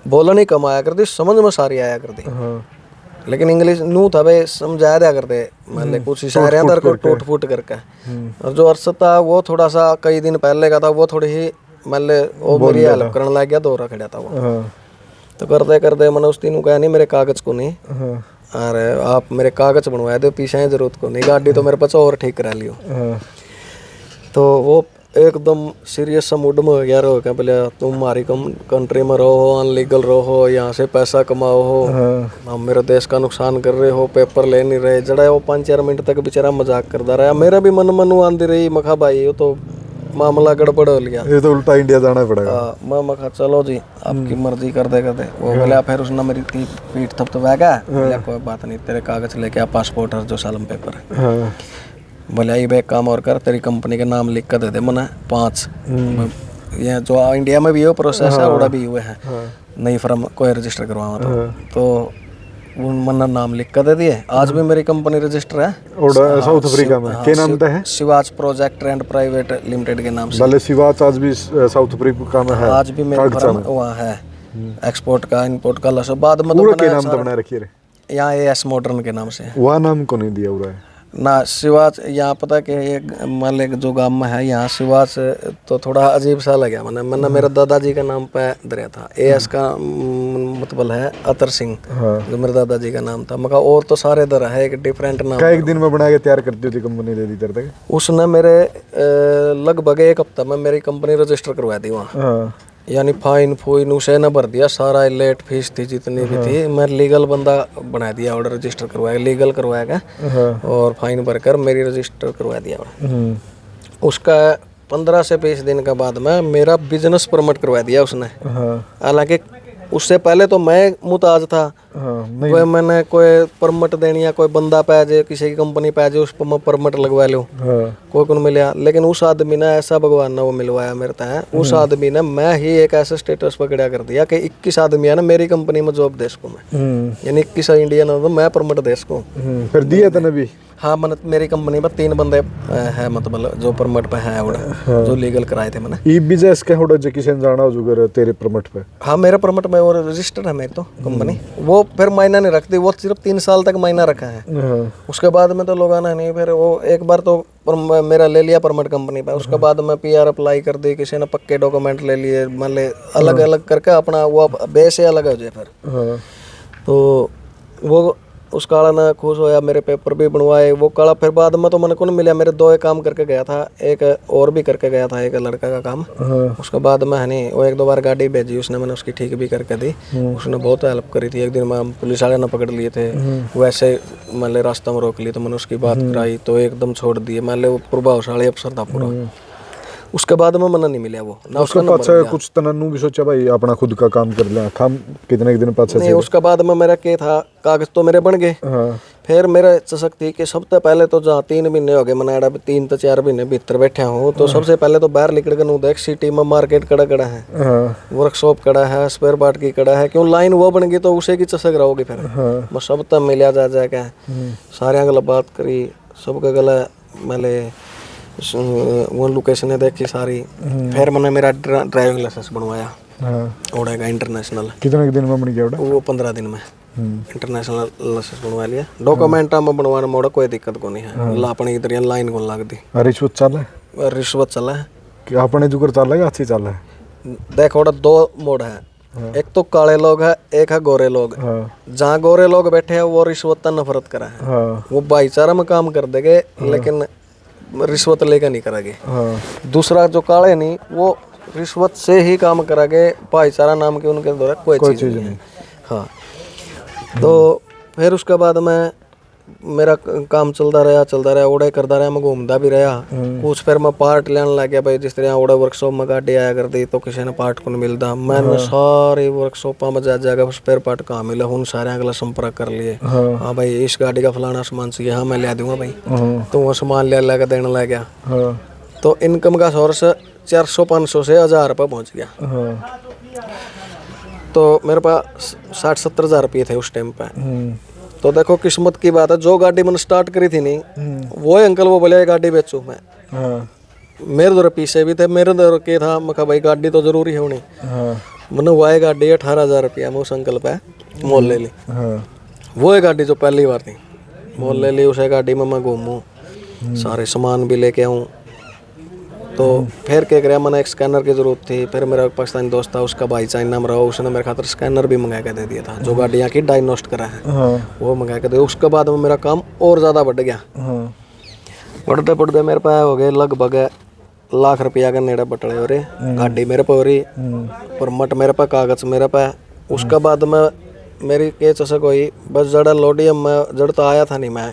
बोलनी कम आया कर दी समझ में सारी आया कर दी लेकिन इंग्लिश नू था भाई समझाया दिया करते मतलब कुछ इशारे अंदर को टूट फूट करके और जो अरसद था वो थोड़ा सा कई दिन पहले का था वो थोड़ी ही मतलब वो मेरी हेल्प करने लग गया दौरा खड़ा था वो तो करते करते मैंने उस दिन कहा नहीं मेरे कागज को नहीं अरे आप मेरे कागज बनवाए दो पीछे जरूरत को नहीं गाड़ी तो मेरे पास और ठीक करा लियो तो वो एकदम सीरियस सा मूड में हो गया रहो क्या बोले तुम हमारी कंट्री में रहो अनलीगल रहो यहाँ से पैसा कमाओ हो हम मेरे देश का नुकसान कर रहे हो पेपर ले नहीं रहे जड़ा वो 5-4 मिनट तक बेचारा मजाक करता रहा मेरा भी मन आंदी रही मखा भाई ये तो मामला गड़बड़ हो लिया ये तो उल्टा इंडिया जाना पड़ेगा मैं मखा चलो जी आपकी मर्जी कर दे वो बोले फिर उसने मेरी पीठ थपथपाएगा कोई बात नहीं तेरे कागज लेके आ पासपोर्ट और जो सालम पेपर है बोले ये भाई काम और कर तेरी कंपनी का नाम लिख कर दे दे मना 5 ये जो इंडिया में भी ये प्रोसेस है उड़ा भी हुए है नई फर्म कोई रजिस्टर करवाओ तो मना नाम लिख कर दे दिए आज भी मेरी कंपनी रजिस्टर है साउथ अफ्रीका में क्या नाम है Shivaj project and private limited के नाम से शिवाज आज भी साउथ अफ्रीका में है आज भी मेरी फर्म वहाँ है एक्सपोर्ट का इंपोर्ट का लस बाद में तो क्या नाम बना रखी है यहाँ AS मॉडर्न के नाम से वह नाम को नहीं दिया हुआ है ना शिवाज यहाँ पता कि एक मान ले जो गांव में है यहाँ शिवाज तो थोड़ा अजीब सा लगा मैंने मेरे दादाजी का नाम पे दरिया था AS का मतलब है अतर सिंह जो मेरे दादाजी का नाम था मगर और तो सारे दर है एक डिफरेंट नाम एक दिन में बना के तैयार करती थी कंपनी दे दी तेरे उसने मेरे लगभग 1 हफ्ता में मेरी कंपनी रजिस्टर करवा दी वहाँ यानी फाइन उसे न भर दिया सारा लेट फीस थी जितनी भी थी मैं लीगल बंदा बना दिया ऑर्डर रजिस्टर करवाया लीगल करवाएगा और फाइन भरकर मेरी रजिस्टर करवा दिया उसका 15 से 20 दिन के बाद में मेरा बिजनेस परमिट करवा दिया उसने हालांकि उससे पहले तो मैं मुताज था कोई मैंने कोई परमिट देनी है कोई बंदा पै जाए किसी की कंपनी पै जाए उस पर मैं परमिट लगवा लूँ कोई कौन मिला लेकिन उस आदमी ने ऐसा भगवान ने वो मिलवाया मेरे तक उस आदमी ने मैं ही एक ऐसे स्टेटस पर खड़ा कर दिया कि 21 आदमी है ना मेरी कंपनी में जॉब दे सको मैं यानी 21 इंडियन है तो मैं परमिट दे सको फिर दिया था भी हाँ मैंने मेरी कंपनी में 3 बंदे है मतलब जो परमिट पे है जो लीगल कराए थे मैंने ई बिजनेस के होड़ा जे किसी ने जाना हो जो तेरे परमिट पे हाँ मेरा परमिट में और रजिस्टर है मेरी तो कंपनी वो फिर महीना नहीं रखती वो सिर्फ 3 साल तक महीना रखा है उसके बाद में तो लोग आना नहीं फिर वो एक बार तो मेरा ले लिया परमिट कंपनी पे उसके बाद मैं PR अप्लाई कर दी किसी ने पक्के डॉक्यूमेंट ले लिए मान ले अलग अलग करके अपना वो बेस से अलग हो जाए फिर तो वो उस काला ना खुश होया मेरे पेपर भी बनवाए वो काला फिर बाद में तो मैंने को मिला मेरे 2 काम करके गया था एक और भी करके गया था एक लड़का का काम उसके बाद में है नहीं वो 1-2 बार गाड़ी भेजी उसने मैंने उसकी ठीक भी करके दी उसने बहुत हेल्प करी थी एक दिन मैं पुलिस वाले ने पकड़ लिए थे वैसे मान रास्ता में रोक लिए तो मैंने उसकी बात कराई तो एकदम छोड़ दिए मान ले वो प्रभावशाली अफसर था पूरा उसके बाद में मना नहीं मिला वो ना उसका पाछे कुछ तनन्नू भी सोचा भाई अपना खुद का काम कर लिया काम कितने दिन पाछे नहीं उसके बाद में मेरा क्या था कागज तो मेरे बन गए फिर मेरा चसक थी कि सबसे पहले तो जहाँ 3 महीने हो गए मैंने 3 से 4 महीने भीतर बैठा हूँ तो सबसे पहले तो बाहर निकल कर देख सिटी में मार्केट कड़ा है वर्कशॉप कड़ा है स्पेयर पार्ट की कड़ा है क्यों लाइन वो बन गई तो उसे की चसक रहोगी फिर मैं सब तक मिलिया जा जाके सारे गला बात करी सबका गला मैंने वो लोकेशन देखी सारी फिर मैंने मेरा ड्राइविंग लाइसेंस बनवाया ओढ़ेगा इंटरनेशनल कितने दिन में बन गया वो 15 दिन में इंटरनेशनल लाइसेंस बनवा लिया। डॉक्यूमेंट में बनवाने मोड़ा कोई दिक्कत को नहीं है। ला अपनी इधर लाइन को लग दी। रिश्वत चल है, रिश्वत चला है कि अपने जुगर चल है या अच्छी चल है? देखो दो मोड है, एक तो काले लोग है, एक है गोरे लोग। जहाँ गोरे लोग बैठे हैं वो रिश्वत का नफरत करा है, वो भाईचारा में काम कर देंगे लेकिन रिश्वत लेकर नहीं करेंगे। दूसरा जो काले नहीं वो रिश्वत से ही काम करेंगे, भाईचारा नाम के उनके द्वारा कोई चीज़ नहीं है। हाँ, तो फिर उसके बाद में मेरा काम चलता रहा, ओडे करता रहा, मैं घूमता भी रहा कुछ। फिर मैं पार्ट लेने लग गया भाई, जिस तरह ओडे वर्कशॉप में गाड़ी आया कर दी तो किसी ने पार्ट को नहीं मिलता। मैंने सारी वर्कशॉपों में जा जाकर स्पेयर पार्ट कहाँ मिला, उन सारे अगला संपर्क कर लिए। हाँ भाई इस गाड़ी का फलाना सामान चाहिए, हाँ मैं ले दूंगा भाई। तो वो सामान ले कर देने लग गया। तो इनकम का सोर्स 400-500 से 1000 रुपये पहुँच गया। तो मेरे पास 60-70 हज़ार रुपये थे उस टाइम पे। तो देखो किस्मत की बात है, जो गाड़ी मैंने स्टार्ट करी थी नहीं वो अंकल वो बोले गाड़ी बेचूं मैं। मेरे दौर पीछे भी थे, मेरे दौर के था, मैं कहा भाई गाड़ी तो जरूरी है होनी। मैंने वो गाड़ी 18,000 रुपया मैं उस अंकल पे मोल ले ली। वो गाड़ी जो पहली बार थी मोल ले ली, उसे गाड़ी में मैं घूमूँ, सारे सामान भी लेके आऊँ। तो फिर क्या करा, मैंने एक स्कैनर की ज़रूरत थी। फिर मेरा पाकिस्तानी दोस्त था, उसका भाई चाइना में रहा, उसने मेरे खातिर स्कैनर भी मंगा के दे दिया था, जो गाड़ियाँ की डायग्नोस्ट करा है वो मंगा के दे। उसके बाद में मेरा काम और ज़्यादा बढ़ गया। बढ़ते बढ़ते मेरे पास हो गए लगभग लाख रुपया का नेड़े बटड़े हो रहे। गाड़ी मेरे पे हो रही, परमट मेरे पे, कागज़ मेरे पे। उसके बाद में मेरी केस ऐसा कोई बस जड़ा लोडियम में जड़ तो आया था नहीं मैं,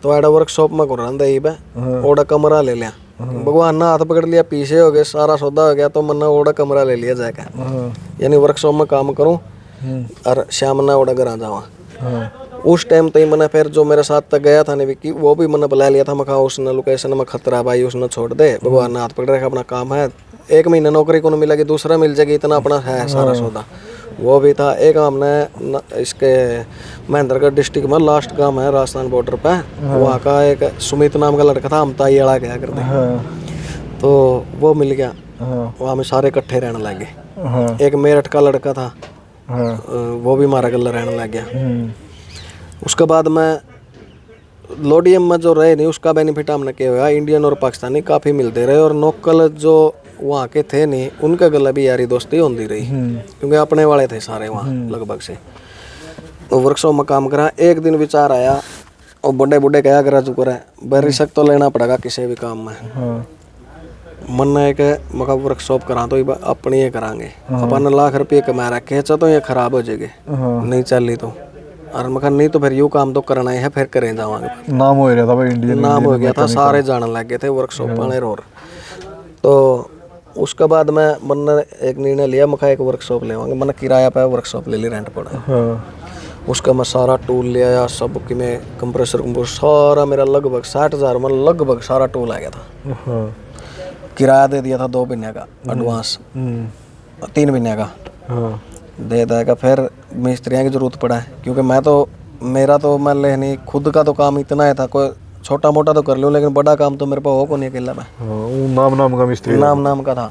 तो एडा वर्कशॉप में को रहा ही ओडा कमरा ले लिया। भगवान ने हाथ पकड़ लिया, पीछे हो गए, सारा सौदा हो गया। तो मैंने ओडा कमरा ले लिया जाकर, यानी वर्कशॉप में काम करूं और शाम ना ओडा घर आ जावा। उस टाइम तो ही मैंने फिर जो मेरे साथ तक गया था विक्की, वो भी मैंने बुला लिया था। मैं कहा उसने लोकेशन में खतरा भाई, उसने छोड़ दे, भगवान ने हाथ पकड़ रखा, अपना काम है। 1 महीना नौकरी को मिलेगी, दूसरा मिल जाएगी, इतना अपना है सारा सौदा। वो भी था। एक हमने इसके महेंद्रगढ़ डिस्ट्रिक्ट में लास्ट गांव है राजस्थान बॉर्डर पे, वहाँ का एक सुमित नाम का लड़का था, हम ताई अड़ा गया करते। तो वो मिल गया, वहाँ में सारे इकट्ठे रहने लगे। एक मेरठ का लड़का था, वो भी हमारा गला रहने लग गया। उसके बाद में लोडियम में जो रहे नहीं, उसका बेनिफिट हमने क्या हुआ, इंडियन और पाकिस्तानी काफ़ी मिलते रहे। और लोकल जो वहाँ के थे नहीं, उनका गला भी यारी दोस्ती होती रही, क्योंकि अपने वाले थे सारे वहाँ लगभग से। तो वर्कशॉप में काम करा। एक दिन विचार आया, और बड़े बूढ़े क्या करा चुका है, रिस्क तो लेना पड़ेगा किसी भी काम में। मन ने एक मका वर्कशॉप करा तो अपनी ये करांगे, अपन लाख रुपये कमा रखे, तो ये खराब हो जाएगी नहीं चली तो। और मका नहीं तो फिर यूँ काम तो करना ही है, फिर करें जावांगे। नाम हो गया था भाई, इंडियन नाम हो गया था, सारे जाने लग गए थे वर्कशॉप वाले। और तो उसके बाद मैंने एक निर्णय लिया, मैं एक वर्कशॉप लेवांगे। मैंने किराया पे वर्कशॉप ले ली, रेंट पड़ा। उसका मैं सारा टूल ले आया, सब कि मैं कंप्रेसर सारा मेरा लगभग 60,000 में लगभग सारा टूल आ गया था। किराया दे दिया था 2 महीने का एडवांस, 3 महीने का दे देगा। फिर मिस्त्रियों की जरूरत पड़ा है, क्योंकि मेरा तो मैं ले नहीं, खुद का तो काम इतना है था, कोई छोटा मोटा तो कर लूँ, लेकिन बड़ा काम तो मेरे पास हो को नहीं अकेला मैं। नाम का मिस्त्री, नाम का था।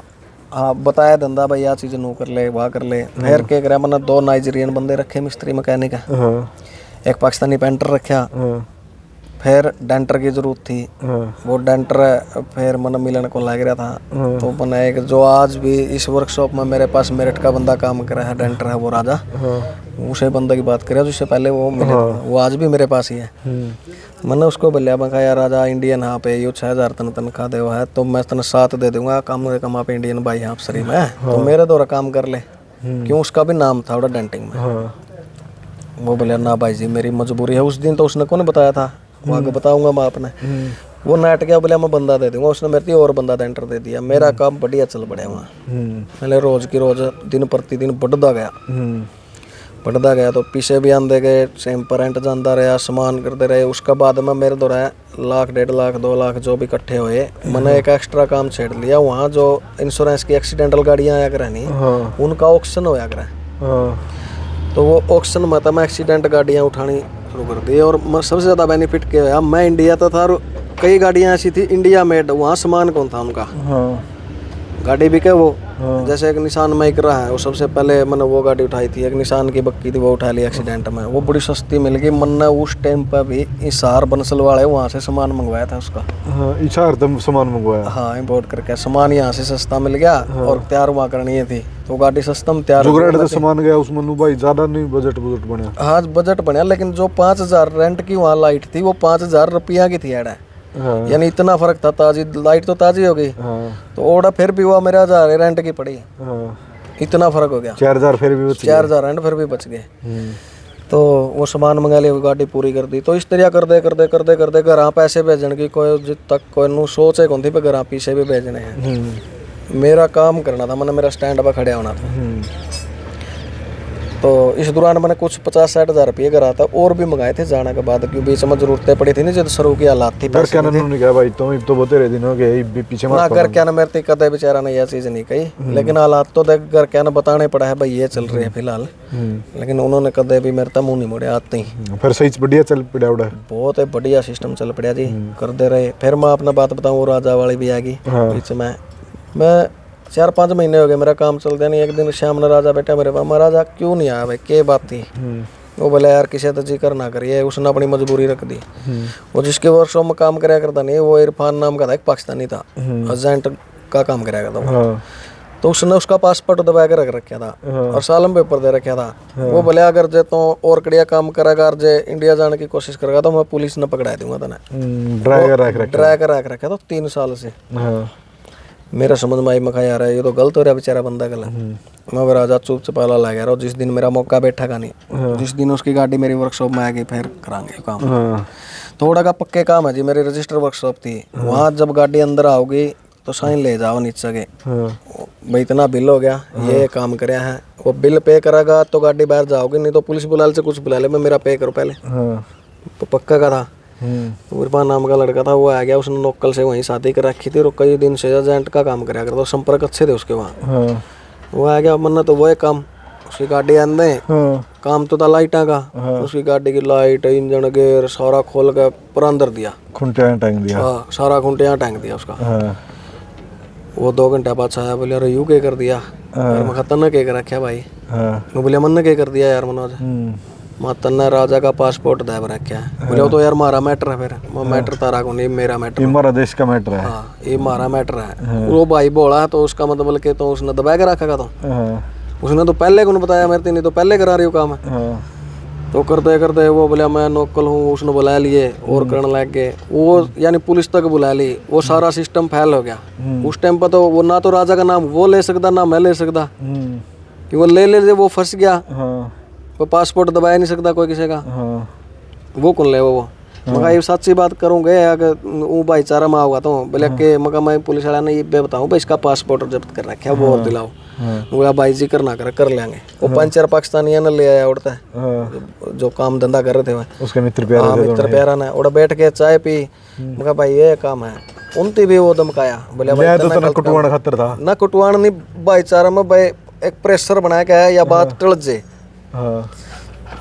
हाँ बताया धंधा भाई, यह चीज़ नू कर ले, वहाँ कर ले। फिर क्या करा, मैंने 2 नाइजीरियन बंदे रखे मिस्त्री मैकेनिक, एक पाकिस्तानी पेंटर रखा। फिर डेंटर की जरूरत थी, वो डेंटर फिर मैंने मिलन को लग रहा था। तो मैंने एक जो आज भी इस वर्कशॉप में मेरे पास मेरठ का बंदा काम कर रहा है, डेंटर है वो राजा, उसे बंदे की बात करें जिससे पहले वो मिले, वो आज भी मेरे पास ही है। मैंने उसको बोलिया, मैं कहा यार राजा इंडियन यहाँ पे यो 6,000 तनख्वाह दे है, तो मैं तेना 7 दे दूंगा, कम से कम आप इंडियन भाई यहाँ सरी में, तो मेरे द्वारा काम कर ले। क्यों, उसका भी नाम था थोड़ा डेंटिंग में। वो बोलिया ना भाई जी मेरी मजबूरी है। उस दिन तो उसने कौन बताया था, वहाँ को बताऊंगा मैं आपने। वो नेट गया, बोले मैं बंदा दे दूंगा, उसने मेरे और बंदा डेंटर दे दिया। मेरा काम बढ़िया चल पड़ा वहाँ। पहले रोज की रोज दिन प्रतिदिन बढ़ता गया। तो पीछे भी आंदे गए, सेम पर रेंट जाता रहा, सामान करते रहे। उसका बाद में मेरे द्वारा 1,00,000, 1.5 लाख, 2 लाख जो भी इकट्ठे हुए, मैंने एक एक्स्ट्रा काम छेड़ लिया। वहाँ जो इंश्योरेंस की एक्सीडेंटल गाड़ियाँ आया करें नहीं, उनका ऑक्शन होया करे। तो वो ऑक्शन में था, मैं एक्सीडेंट गाड़ियाँ उठानी शुरू कर दी। और सबसे ज़्यादा बेनिफिट क्या है, मैं इंडिया था और कई गाड़ियाँ ऐसी थी इंडिया मेड, वहाँ सामान कौन था उनका, गाड़ी भी क्या वो जैसे एक निशान माइक्रा है, वो सबसे पहले मैंने वो गाड़ी उठाई थी, एक निशान की बक्की थी, वो उठा ली एक्सीडेंट में, वो बड़ी सस्ती मिल गई। मैंने उस टाइम पर भी हिसार बंसल वाले वहाँ से सामान मंगवाया था उसका। हाँ, हिसार तुम सामान मंगवाया? हाँ, इम्पोर्ट करके सामान यहाँ से सस्ता मिल गया। और तैयार वहाँ करनी थी तो गाड़ी सस्ता में तैयार जुगराड़ से सामान गया उसमें भाई, ज्यादा नहीं बजट बना? हाँ, बजट बना, लेकिन जो 5,000 रेंट की वहाँ लाइट थी वो 5,000 रुपया की थी ऐड। हाँ। यानी इतना फर्क था, ताजी लाइट तो ताजी हो गई। हाँ। तो ओड़ा फिर भी हुआ मेरा 1,000 रेंट की पड़ी। हाँ। इतना फर्क हो गया। 4,000 फिर भी बच 4,000 रेंट फिर भी बच गए। तो वो सामान मंगा लिया, गाड़ी पूरी कर दी। तो इस तरह करते घर पैसे भेजने की कोई जित तक कोई नू सोच है कौन थी पे घर पीछे भी भेजने हैं। मेरा काम करना था, मैंने मेरा स्टैंड पर खड़े होना था। तो इस दौरान मैंने कुछ 50-60 हज़ार रुपये करा था, और भी मंगाए थे जाने के बाद, क्योंकि बीच में जरूरतें पड़ी थी ना, जब शुरू की हालात थी। घर क्या नहीं कहा भाई, तुम तो बतेरे दिन हो गए पीछे ना घर क्या ना मेरे कदे बेचारा ने यह चीज़ नहीं कही, लेकिन हालात तो देख घर क्या ना बताने पड़ा है भाई ये चल रही है फिलहाल। लेकिन उन्होंने कदे भी मेरे तक मुँह नहीं मोड़े आते ही। फिर सही बढ़िया चल पड़ा उड़ा? बहुत है बढ़िया सिस्टम चल पड़ा जी, करते रहे। फिर मैं अपना बात बताऊँ, राजा वाली भी आ गई बीच में। मैं 4-5 महीने हो गए मेरा काम चलता नहीं। एक दिन शाम ने राजा बैठा मेरे पास, राजा क्यों नहीं आया भाई, क्या बात थी? वो बोला यार किसी तो जिक्र ना करिए, उसने अपनी मजबूरी रख दी। वो जिसके वर्कशॉप में काम कराया करता नहीं, वो इरफान नाम का था, एक पाकिस्तानी था, एजेंट का काम कराया करता वो। तो उसने उसका पासपोर्ट दबा के रख रखा था और सालम पेपर दे रखा था। वो बोले अगर जे तो और कड़िया काम करेगा और जे इंडिया जाने की कोशिश करेगा तो मैं पुलिस ने पकड़ा दूंगा तने। ड्राइवर रख रखा था 3 साल से। मेरा समझ में आई, मैं यार ये तो गलत हो रहा बेचारा बंदा गलत। मैं राजा चुप चपाला ला गया। और जिस दिन मेरा मौका बैठा का नहीं, जिस दिन उसकी गाड़ी मेरी वर्कशॉप में आ गई, फिर करांगे काम। थोड़ा का पक्के काम है जी, मेरी रजिस्टर वर्कशॉप थी वहाँ। जब गाड़ी अंदर आओगी तो साइन ले जाओ नीचे के, भाई इतना बिल हो गया, ये काम कराया है। वो बिल पे करेगा तो गाड़ी बाहर जाओगी, नहीं तो पुलिस बुला ले से कुछ बुला ले, मैं मेरा पे करो पहले। तो पक्का का था। इरफान नाम का लड़का था, वो आ गया, उसने लोकल से वहीं शादी कर रखी थी और कई दिन से एजेंट का काम कराया करता, संपर्क अच्छे थे उसके वहाँ। वो आ गया, मन्ना तो वो है काम, उसकी गाड़ी आंदे काम तो था लाइटा का। उसकी गाड़ी की लाइट, इंजन गेयर सारा खोल के पूरा अंदर दिया, खुंटियाँ टांग दिया। हाँ, सारा खुंटियाँ टांग दिया उसका। वो 2 घंटे बाद आया, बोले अरे यू क्या कर दिया? मैं खतर ने क्या कर रखा भाई? वो बोले मन ने क्या कर दिया यार मनोज? मातन ने राजा का पासपोर्ट दाब रखा है। बोले वो तो यार मारा मैटर है। फिर मैं मैटर तारा को नहीं, मेरा मैटर, हमारा देश का मैटर है। हाँ, ये मारा मैटर है। वो भाई बोला है तो उसका मतलब के तो उसने दबा के रखा था। उसने तो पहले को बताया मेरे, नहीं तो पहले करा रही हो काम है। तो करते करते वो बोला मैं नौकल हूँ, उसने बुला लिए और करने लग गए। वो यानी पुलिस तक बुला ली, वो सारा सिस्टम फेल हो गया। उस टाइम पर तो वो ना तो राजा का नाम वो ले सकता ना मैं ले सकता, वो ले वो फंस गया। वो पासपोर्ट दबाया नहीं सकता कोई किसी का। वो कौन ले वो? मगर ये सच्ची बात करूँगे अगर वो भाईचारा में होगा तो बोले कि मगर मैं पुलिस वाला ने ये बताऊँ भाई इसका पासपोर्ट जब्त कर रखा है, वो और दिलाओ। बोला भाई जी करना कर लेंगे। वो 5-4 पाकिस्तानी ने ले आया उड़ता है, जो काम धंधा कर रहे थे वह, उसके मित्र प्यारा ने उड़ा बैठ के चाय पी। मगर भाई ये काम है, उनती भी वो धमकाया। बोले भाई कुटवाण खतर था ना, कुटवाण नहीं, भाईचारा में भाई एक प्रेशर बनाया क्या है या बात टल जे,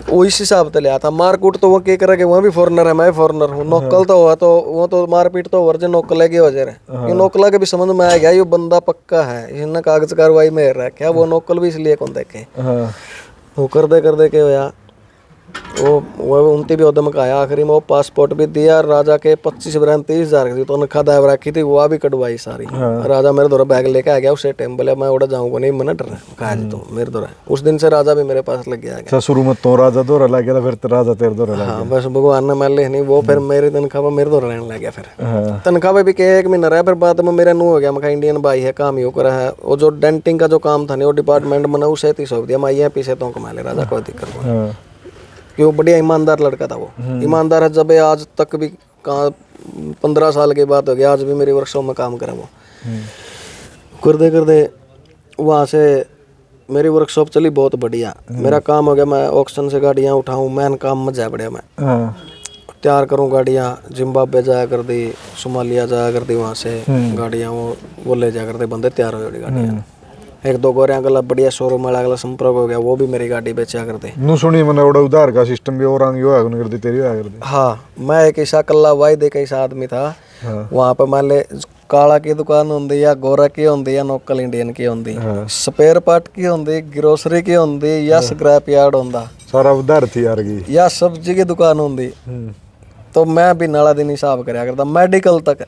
वो इस हिसाब से लिया था। मारकूट तो वो क्या करेगा, वहाँ भी फॉरनर है, मैं फॉरनर हूँ। नौकल तो हुआ तो वो तो मारपीट तो वर्जन नौकल की वजह है। ये नौकला के भी समझ में आ गया ये बंदा पक्का है, इसने कागज कार्रवाई में रखा। वो नौकल भी इसलिए कौन देखे। वो कर दे के होया, वो उनती भी उदम का आया। आखिरी में वो पासपोर्ट भी दिया। राजा के 25-30 हज़ार की तो तनख्वाह दाब रखी थी, वो भी कटवाई सारी। राजा मेरे दौरा बैग लेके आ गया उसे टाइम, बोले मैं उड़ा जाऊंगा नहीं, मैं डर कहा जी तो मेरे दौरा। उस दिन से राजा भी मेरे पास लग गया। शुरू में तो राजा दौरा लग गया, फिर राजा तेरे दौरा लग गया। हाँ, बस भगवान ने मान ले नहीं, वो फिर मेरी तनख्वाह मेरे दौरा रहने लग गया। फिर तनख्वाह भी के 1 महीना रहा, फिर बाद में मेरा नू हो गया। मैं इंडियन भाई है, काम ही करा है। वो जो डेंटिंग का जो काम था नहीं, वो डिपार्टमेंट में उसे 30 दिया। मैं ये पीछे तो कमा ले राजा, कोई दिक्कत नहीं, कि वो बढ़िया ईमानदार लड़का था। वो ईमानदार है, जब आज तक भी कहाँ 15 साल के बाद हो गया, आज भी मेरी वर्कशॉप में काम करा। वो करते वहाँ से मेरी वर्कशॉप चली बहुत बढ़िया। मेरा काम हो गया, मैं ऑक्शन से गाड़ियाँ उठाऊँ, मैन काम में जा बढ़िया। मैं तैयार करूँ गाड़ियाँ, जिम्बाब्वे जाया कर दी, सोमालिया जाया कर दी, वहाँ से गाड़ियाँ वो ले जा करते बंदे तैयार हो गाड़ियाँ। 1-2 गोरियां गला बढ़िया शोरूम वाला अगला संपर्क हो गया, वो भी मेरी गाड़ी बेचा करते। नु सुनी मैंने उड़ा उधार का सिस्टम भी और आंगी होया कर दी तेरी होया कर दी। हाँ, मैं एक ऐसा कल्ला वाई दे के ऐसा आदमी था वहाँ पे मान ले काला की दुकान होंगी या गोरा की होंगी या लोकल इंडियन की होंगी, स्पेयर पार्ट की होंगी, ग्रोसरी की होंगी या स्क्रैप यार्ड होंदा, सारा उधर थी यार की या सब्जी की दुकान होंगी। तो मैं भी नाला दिन हिसाब कराया करता मेडिकल तक।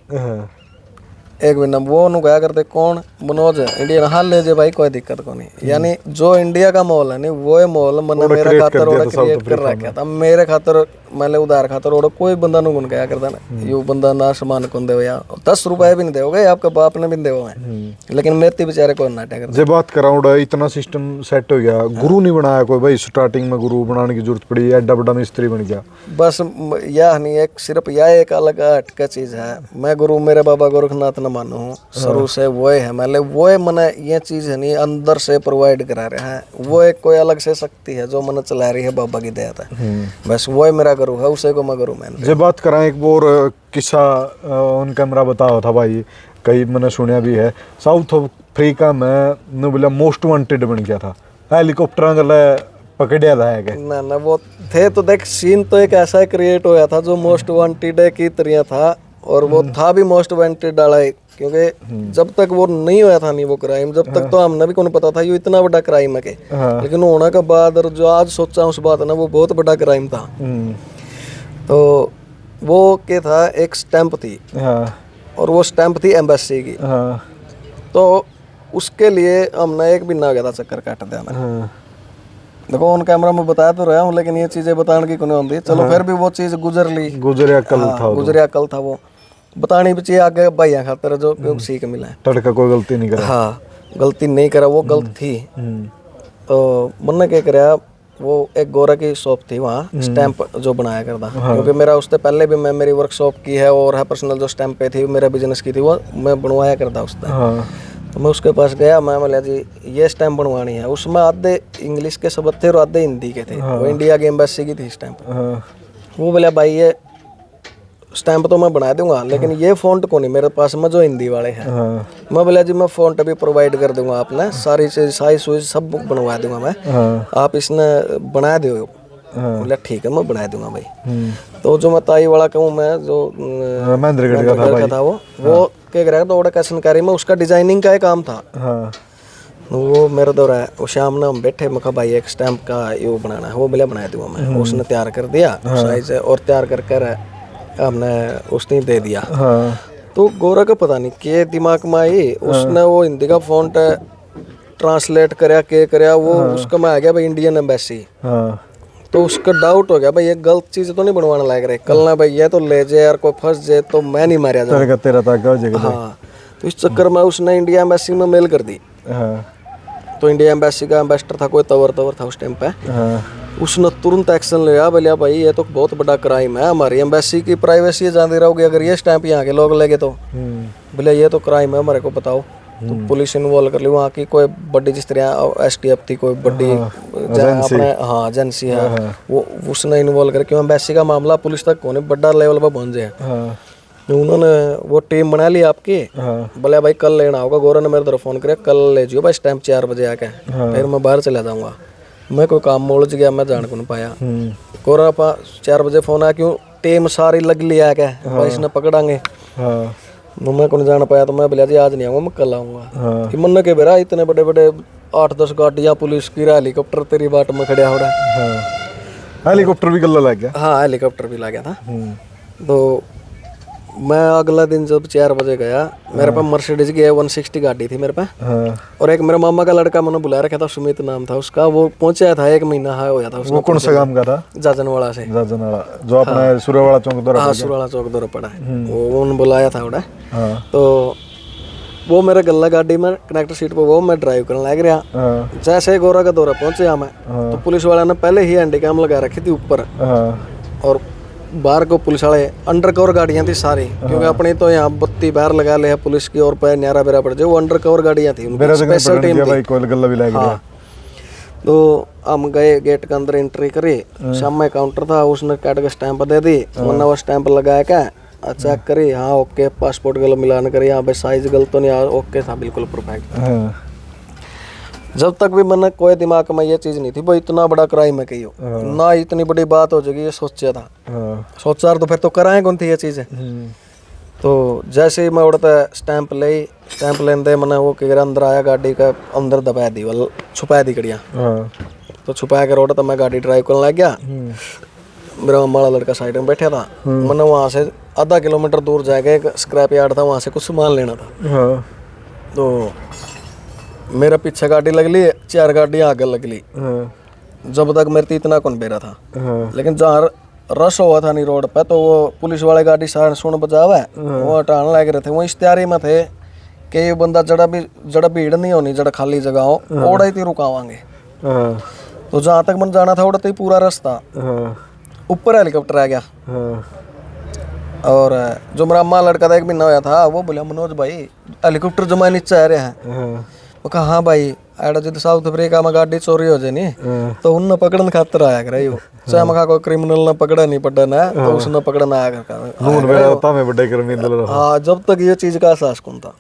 एक महीना वो नु गया करते कौन मनोज इंडियन हाल ले जे भाई कोई दिक्कत को नहीं। यानी जो इंडिया का माहौल है नहीं वो माहौल मैंने मेरे खातर ओड़ा क्रिएट कर रखा था। मेरे खातर मैंने उधार खातर ओड़ा कोई बंदा नु गुन गया करता ना यू बंदा ना सामान कौन दे या 10 रुपए भी नहीं दोगे आपके बाप ने भी दे लेकिन मेरे बेचारे को नाट्य करते। जब बात कराऊंगा इतना सिस्टम सेट हो गया, गुरु नहीं बनाया कोई भाई स्टार्टिंग में गुरु बनाने की जरूरत पड़ी एडा बड़ा मिस्त्री बन गया बस यह नहीं एक सिर्फ यह एक अलग हटका चीज है। मैं गुरु मेरे बाबा गोरखनाथ न मानू हूँ शुरू से वो है मतलब वो मैंने ये चीज है नहीं अंदर से प्रोवाइड करा रहा है। वो एक कोई अलग से शक्ति है जो मैंने चला रही है बाबा की दया था। बस वो मेरा गुरु है उसे को मैं गुरु मान। जब बात करा एक और किस्सा ऑन कैमरा बताओ था भाई कई मैंने सुना भी है साउथ अफ्रीका में नु बोला मोस्ट वांटेड बन गया था हेलीकॉप्टर गले पकड़िया था है ना ना वो थे तो देख सीन तो एक ऐसा क्रिएट होया था जो मोस्ट वांटेड की तरह था और वो था भी मोस्ट वांटेड डाला है क्योंकि जब तक वो नहीं होया था नहीं वो क्राइम जब तक तो हमने भी को नहीं पता था ये इतना बड़ा क्राइम है के लेकिन होने के बाद और जो आज सोचा उस बात ना वो बहुत बड़ा क्राइम था। तो वो क्या था एक स्टैंप थी और वो स्टैंप थी एम्बेसी की। तो उसके लिए हमने एक महीना गया था चक्कर काट देना। देखो ऑन कैमरा में बताया तो रहा हूँ लेकिन ये चीजें बताने की नहीं होती। चलो फिर भी वो चीज गुजरिया कल था वो बतानी भी चाहिए आगे भाइया खातर जो सीख मिला है। तड़का कोई गलती नहीं करा। हाँ गलती नहीं करा वो गलत थी। तो मैंने क्या कराया वो एक गोरा की शॉप थी वहाँ स्टैंप जो बनाया करता क्योंकि मेरा उससे पहले भी मैं मेरी वर्कशॉप की है और है पर्सनल जो स्टैंप पे थी मेरा बिजनेस की थी वो मैं बनवाया करता उससे। तो मैं उसके पास गया मैं बोला जी ये स्टैंप बनवानी है। उसमें आधे इंग्लिश के शब्द थे और आधे हिंदी के थे। वो इंडिया की एम्बेसी की थी स्टैंप। वो बोला भाई ये स्टैंप तो मैं बना दूंगा लेकिन ये फ़ॉन्ट को नहीं मेरे पास में जो हिंदी वाले हैं। मैं बोला जी मैं फ़ॉन्ट भी प्रोवाइड कर दूंगा आपने सारी चीज साइज सुइज सब बनवा दूंगा मैं आप इसने बना दो। बोला ठीक है मैं बना दूंगा भाई। तो जो मैं ताई वाला कहूँ मैं जो महेंद्रगढ़ का था वो क्या करेगा तो ऑर्डर कैशनकारी में उसका डिजाइनिंग का काम था। वो मेरे दौरा है वो शाम ने हम बैठे मैं भाई एक स्टैंप का ये बनाना है वो बोला बना दूंगा मैं। उसने तैयार कर दिया साइज और तैयार कर कर हमने उसने दे दिया। तो गोरा का पता नहीं के दिमाग में आई उसने वो हिंदी का फॉन्ट ट्रांसलेट करया के करया वो उसका में आ गया भाई इंडियन एम्बेसी। तो उसका डाउट हो गया भाई ये गलत चीज तो नहीं बनवाना लग रहे कल ना भाई ये तो ले जाए यार कोई फंस जाए तो मैं नहीं मारा जाऊंगा तेरा हाँ। तो इस चक्कर में उसने इंडिया एम्बेसी में मेल कर दी। तो इंडिया एम्बेसी का एम्बेसडर था कोई तवर था उस टाइम पे। उसने तुरंत एक्शन लिया बोलिया भाई ये तो बहुत बड़ा क्राइम है हमारी एम्बेसी की प्राइवेसी जानती रहोगे अगर ये स्टैंप यहाँ के लोग लेंगे तो। बोले ये तो क्राइम है हमारे को बताओ। तो पुलिस इन्वॉल्व कर ली वहाँ की कोई बड़ी जिस तरह STF थी कोई बड़ी अपने हाँ एजेंसी है वो उसने इन्वॉल्व कर क्यों एम्बेसी का मामला पुलिस तक होने बड़ा लेवल पर पहुँच जाए। उन्होंने वो टीम बना ली आपकी। बोले भाई कल लेना होगा। गौरव ने मेरे तरफ फोन किया कल ले जियो भाई स्टैंप 4 बजे आके फिर मैं बाहर चला जाऊंगा। मैं कोई काम मोड़ गया मैं जान को नहीं पाया। गौरव 4 बजे फोन आया क्यों टीम सारी लग लिया क्या भाई इसने पकड़ांगे। मैं को नहीं जान पाया तो मैं बोला जी आज नहीं आऊंगा मैं कल आऊंगा। कि मन के बेरा इतने बड़े बड़े 8-10 गाड़ियाँ पुलिस की हेलीकॉप्टर तेरी बाट में खड़ा हो रहा है। हेलीकॉप्टर भी कल लग गया। हाँ हेलीकॉप्टर भी लग गया था। तो मैं अगला दिन जब 4 बजे गया मेरे पास मर्सिडीज की 160 गाड़ी थी मेरे पास। और एक मेरे मामा का लड़का मैंने बुला रखा था सुमित नाम था उसका वो पहुंचा था 1 महीना होया था। वो कौन सा काम का था? जाजनवाड़ा से। जाजनवाड़ा जो अपना सुरवाड़ा चौक दौरा। हाँ सुरवाड़ा चौक दौरा पड़ा है वो उन्होंने बुलाया था उड़ा। तो वो मेरे गल्ला गाड़ी में कनेक्टर सीट पर वो मैं ड्राइव करने लग रहा। जैसे गोरा का दौरा पहुंचे मैं तो पुलिस वाला ने पहले ही हैंडी कैम लगा रखी थी ऊपर और बाहर को पुलिस वाले अंडर कवर गाड़ियां थी सारी क्योंकि अपने तो यहाँ बत्ती बाहर लगा ले है पुलिस की और पे न्यारा बेरा पड़ जाए वो अंडर कवर गाड़ियां थी स्पेशल टीम थी। हाँ। तो हम गए गेट के अंदर एंट्री करी सामने काउंटर था उसने काट के स्टैंप दे दी वरना वो स्टैंप लगाया क्या चेक करी हाँ ओके पासपोर्ट गलत मिलान करी यहाँ पे साइज गलत तो नहीं ओके था बिल्कुल परफेक्ट। जब तक भी मैंने कोई दिमाग में ये चीज नहीं थी भाई इतना बड़ा क्राइम है कहीं ना इतनी बड़ी बात हो जाएगी ये सोचा था। सोचा तो फिर तो कराए कौन थी ये चीज। तो जैसे ही मैं उड़ता स्टैंप लेने दे मैंने वो क्या अंदर आया गाड़ी का अंदर दबा दी वाल छुपा दी कड़िया। तो छुपा कर उड़ता मैं गाड़ी ड्राइव करने लग गया। मेरा मामा वाला लड़का साइड में बैठा था। मैंने वहाँ से आधा किलोमीटर दूर जाके एक स्क्रैप यार्ड था, वहाँ से कुछ सामान लेना था। तो मेरा पीछे गाड़ी लग ली, 4 गाड़ियाँ आगे लग ली। जब तक मेरे तो इतना कौन बेरा था, लेकिन जहाँ रश हुआ था नहीं रोड पे, तो वो पुलिस वाले गाड़ी सारे सुन बजावा वो हटाने लग रहे थे। वो इस तैयारी में थे कि ये बंदा जड़ा भीड़ नहीं होनी, जड़ा खाली जगह हो ओड़ा ही रुकावांगे। तो जहाँ तक मन जाना था उड़ते ही पूरा रास्ता ऊपर हेलीकॉप्टर आ गया। और जो मेरा अम्मा लड़का था 1 महीना होया था, वो बोला मनोज भाई हेलीकॉप्टर जमा नीचे आ रहे हैं। वो कहा हाँ भाई एडा जो साउथ अफ्रीका में गाड़ी चोरी हो जाए तो उनने पकड़ने खातर आया करे। वो चाहे मखा कोई क्रिमिनल ने पकड़ा नहीं पड़ा ना, तो उसने पकड़ना आया कर। हाँ, जब तक ये चीज का एहसास कौन था।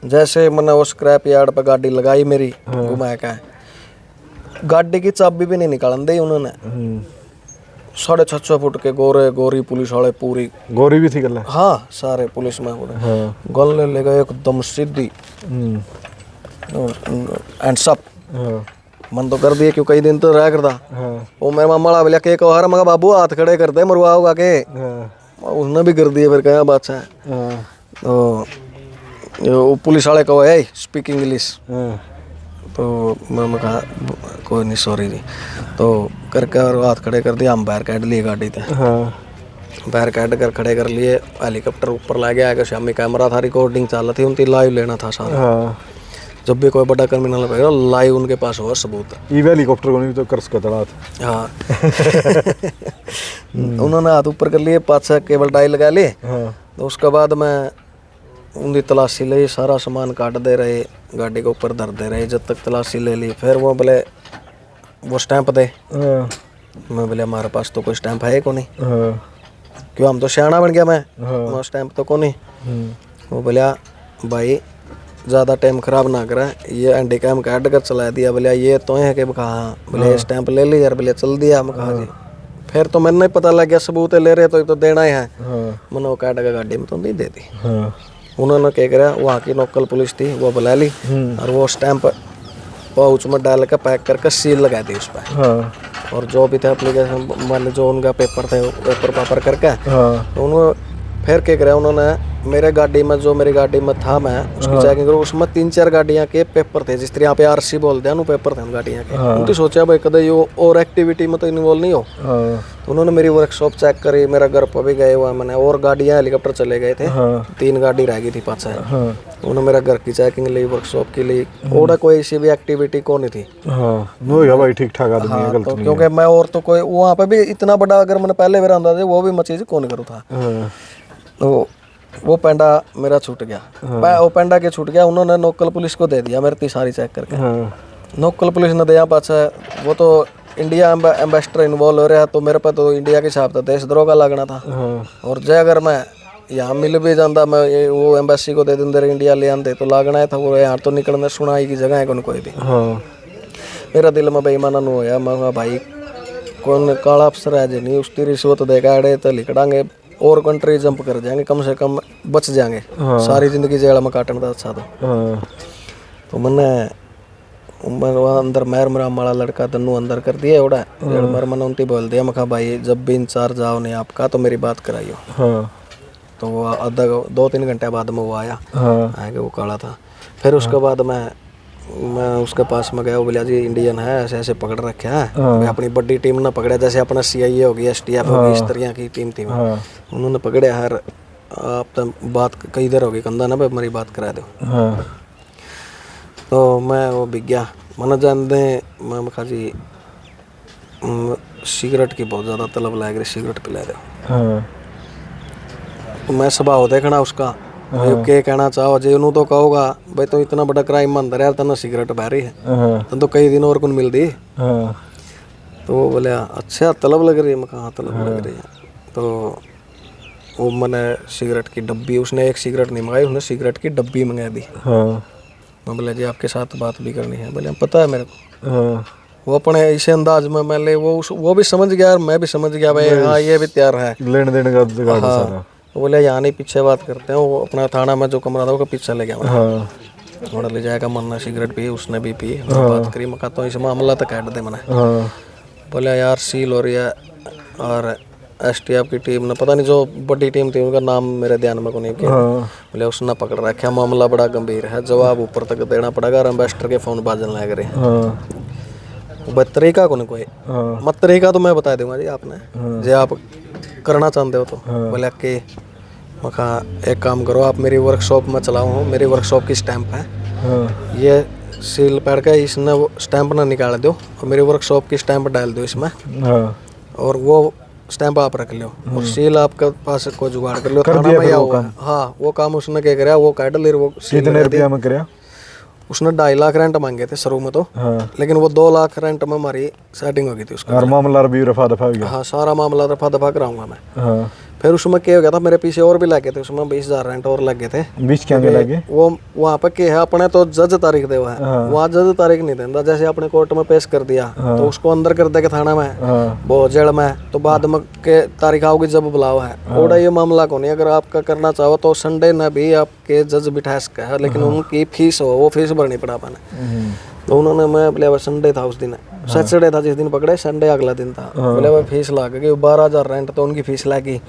जैसे मैंने वो स्क्रैप यार्ड पर गाड़ी लगाई मेरी घुमा के, गाड़ी की चाबी भी नहीं निकालन दी उन्होंने। 6.5 फुट के गोरी पुलिस वाले, पूरी गोरी भी थी गल। हाँ, सारे पुलिस में गल ले गए एकदम सीधी एंड सब मन तो कर दिए क्यों कई दिन तो रह करता। वो मेरे मामा वाला बोला के हर मगा बाबू हाथ खड़े कर दे मरवा होगा के, उसने भी कर दिए। फिर क्या बात है, तो पुलिस वाले कहो है स्पीक इंग्लिश। तो मैं कहा कोई नहीं सॉरी जी, तो करके और हाथ खड़े कर दिया। हम बाहर काट लिए गाड़ी थे, बाहर काट कर खड़े कर लिए। हेलीकॉप्टर ऊपर ला गया कि शामी कैमरा था, रिकॉर्डिंग चाल थी, उनकी लाइव लेना था सारा। जब भी कोई बड़ा क्रिमिनल पकड़ा लाइव उनके पास होगा सबूत। ये हेलीकॉप्टर को नहीं तो कर्स का तड़ा था। हाँ उन्होंने हाथ ऊपर कर लिए, पाछा केबल टाई लगा लिए। तो उसके बाद मैं उनकी तलाशी ली, सारा सामान काट दे रहे, गाड़ी के ऊपर धर दे रहे जब तक तलाशी ले ली। फिर वो बोले वो स्टैंप दे। मैं बोले हमारे पास तो कोई स्टैंप है को नहीं, क्यों हम तो सियाना बन गया मैं स्टैंप तो को नहीं। वो बोला भाई ज़्यादा टाइम खराब ना करे, ये एंटी कैम काट कर चला दिया। बोले ये तो है कि कहा, बोले स्टैंप ले ली यार, बोले चल दिया। मैं कहा जी। फिर तो मैंने नहीं पता लग गया सबूत ले रहे तो देना ही है। मैंने वो काट के गाड़ी में तो नहीं दे दी। उन्होंने क्या करा, वहाँ की लोकल पुलिस थी वो बुला ली और वो स्टैंप पाउच में डाल के पैक करके सील लगा दी उस पर। और जो भी था एप्लीकेशन मान जो उनका पेपर थे पेपर करके, तो उन्होंने फिर क्या करा, उन्होंने मेरे गाड़ी में जो मेरी गाड़ी में था मैं उसकी चेकिंग करूँ, उसमें 3-4 गाड़ियाँ के पेपर थे, जिस तरह यहाँ पे RC बोलते हैं पेपर थे उन गाड़ियाँ के। उनकी सोचा भाई कदे यो और एक्टिविटी में तो इन्वॉल्व नहीं हो। तो उन्होंने मेरी वर्कशॉप चेक करी, मेरा घर पर भी गए हुआ मैंने, और गाड़ियाँ हेलीकॉप्टर चले गए थे, 3 गाड़ी रह गई थी पाँच। उन्होंने मेरा घर की चेकिंग ली, वर्कशॉप की ली, और कोई ऐसी भी एक्टिविटी को नहीं थी। भाई ठीक ठाक आदमी है, तो क्योंकि मैं और तो कोई वहाँ पे भी इतना बड़ा अगर मैंने पहले मेरा अंदाजा वो भी मैं चीज़ कौन करूँ था। तो वो पेंडा मेरा छूट गया, वो पेंडा के छूट गया। उन्होंने लोकल पुलिस को दे दिया मेरी सारी चेक करके। लोकल पुलिस ने दिया पाछा, वो तो इंडिया एम्बेसडर इन्वॉल्व हो रहा, तो मेरे पे तो इंडिया के हिसाब से देशद्रोह का लगना था। और जय अगर मैं यहाँ मिल भी जाता, मैं वो एम्बेसी को दे देंगे इंडिया ले आते तो लागना है था। वो यहाँ तो निकलने सुनाई की जगह है कौन कोई भी। मेरा दिल में बेईमाना नहीं होया, मैं भाई कौन काला अफसर है जी नहीं उसकी रिश्वत देगा अड़े तो लिखड़ांगे और कंट्री जंप कर जाएंगे, कम से कम बच जाएंगे। सारी जिंदगी जेल में काटने का अच्छा तो मैंने अंदर मेरा माड़ा लड़का तन्नू अंदर कर दिया उड़ा। मेरे मन उनती बोल दिया, मैं कहा भाई जब भी इंचार्ज आओ नहीं आपका तो मेरी बात कराइयो। तो वो आधा 2-3 घंटे बाद में वो आया कि वो काला था। फिर उसके बाद मैं उसके पास में गया, वो बोला जी इंडियन है ऐसे ऐसे पकड़ रखे हैं, अपनी बड़ी टीम ने पकड़ा, जैसे अपना CIA हो गई, STF हो गई, इस तरह की टीम थी। उन्होंने पकड़े यार, आप तो बात कई देर हो गई कंधा ना मेरी बात करा दो। तो मैं वो बिक गया, मन जान दे मैं कहा जी सिगरेट की बहुत ज़्यादा तलब लग रही, सिगरेट पिला दो। तो मैं स्वभाव देखना उसका के कहना चाहो जी उन्होंने तो कहोगा भाई तो इतना बड़ा क्राइम अंदर यार तना सिगरेट बह रही है तो कई दिन और कौन मिलती। तो वो बोले अच्छा तलब लग रही है, मैं कहाँ तलब लग रही है। तो वो मैंने सिगरेट की डब्बी, उसने एक सिगरेट नहीं मंगाई, उसने सिगरेट की डब्बी मंगा दी। मैं बोला जी आपके साथ बात भी करनी है। बोले पता है मेरे को। वो अपने ऐसे अंदाज में मैं ले वो भी समझ गया और मैं भी समझ गया भाई हाँ ये भी तैयार है लेने देने का। हाँ। वो बोले यहाँ नहीं, पीछे बात करते हैं। वो अपना थाना में जो कमरा था वो पीछे ले गया। हाँ थोड़ा ले जाएगा, मन्ना सिगरेट पी, उसने भी पी। बात करी, मैं कहता हूँ इस मामला तक ऐड दे मैंने। हाँ बोले यार सील हो रही है, और STF की टीम ने, पता नहीं जो बड़ी टीम थी उनका नाम मेरे ध्यान में को नहीं किया। बोले उसने पकड़ रखा, मामला बड़ा गंभीर है, जवाब ऊपर तक देना पड़ेगा। और एम्बेसडर के फोन बाजन लग रहे हैं। तरीका को नहीं कोई मत, तरीका तो मैं बता दूंगा जी आपने, जो आप करना चाहते हो तो। बोले कि मैं कहा एक काम करो, आप मेरी वर्कशॉप में चलाओ हो, मेरी वर्कशॉप की स्टैंप है, ये सील पड़ के इसने वो स्टैंप ना निकाल दो, और मेरी वर्कशॉप की स्टैंप डाल दो इसमें, और वो स्टैंप आप रख लो, और सील आपके पास को जुगाड़ कर लो। थाना में या हुआ, हाँ वो काम उसने क्या कराया, वो काट ले। वो कितने रुपया में कराया उसने? 2.5 लाख रेंट मांगे थे शुरू में तो, लेकिन वो 2 लाख रेंट में हमारी सेटिंग हो गई थी उसका। और मामला भी रफा दफा हो गया। हाँ सारा मामला रफा दफा कराऊंगा मैं। फिर उसमें क्या हो गया था, मेरे पीछे और भी लगे थे, उसमें 20,000 रेंट और लगे थे। 20 क्या लगे? वो वहाँ पे क्या है, अपने तो जज तारीख दे हुआ है, वहाँ जज तारीख नहीं देता। जैसे अपने कोर्ट में पेश कर दिया तो उसको अंदर कर देगा थाना में, वो जेल में, तो बाद में के तारीख आओगी जब बुलाओ है। और ये मामला को नहीं, अगर आपका करना चाहो तो संडे न भी आपके जज बिठा सके है, लेकिन उनकी फीस हो, वो फीस भरनी पड़ा पाने। तो उन्होंने, मैं बोले संडे था उस दिन, सैटरडे था जिस दिन पकड़े, संडे अगला दिन था। बोले वो फीस लाग गई, 12,000 रेंट तो उनकी फीस लगी।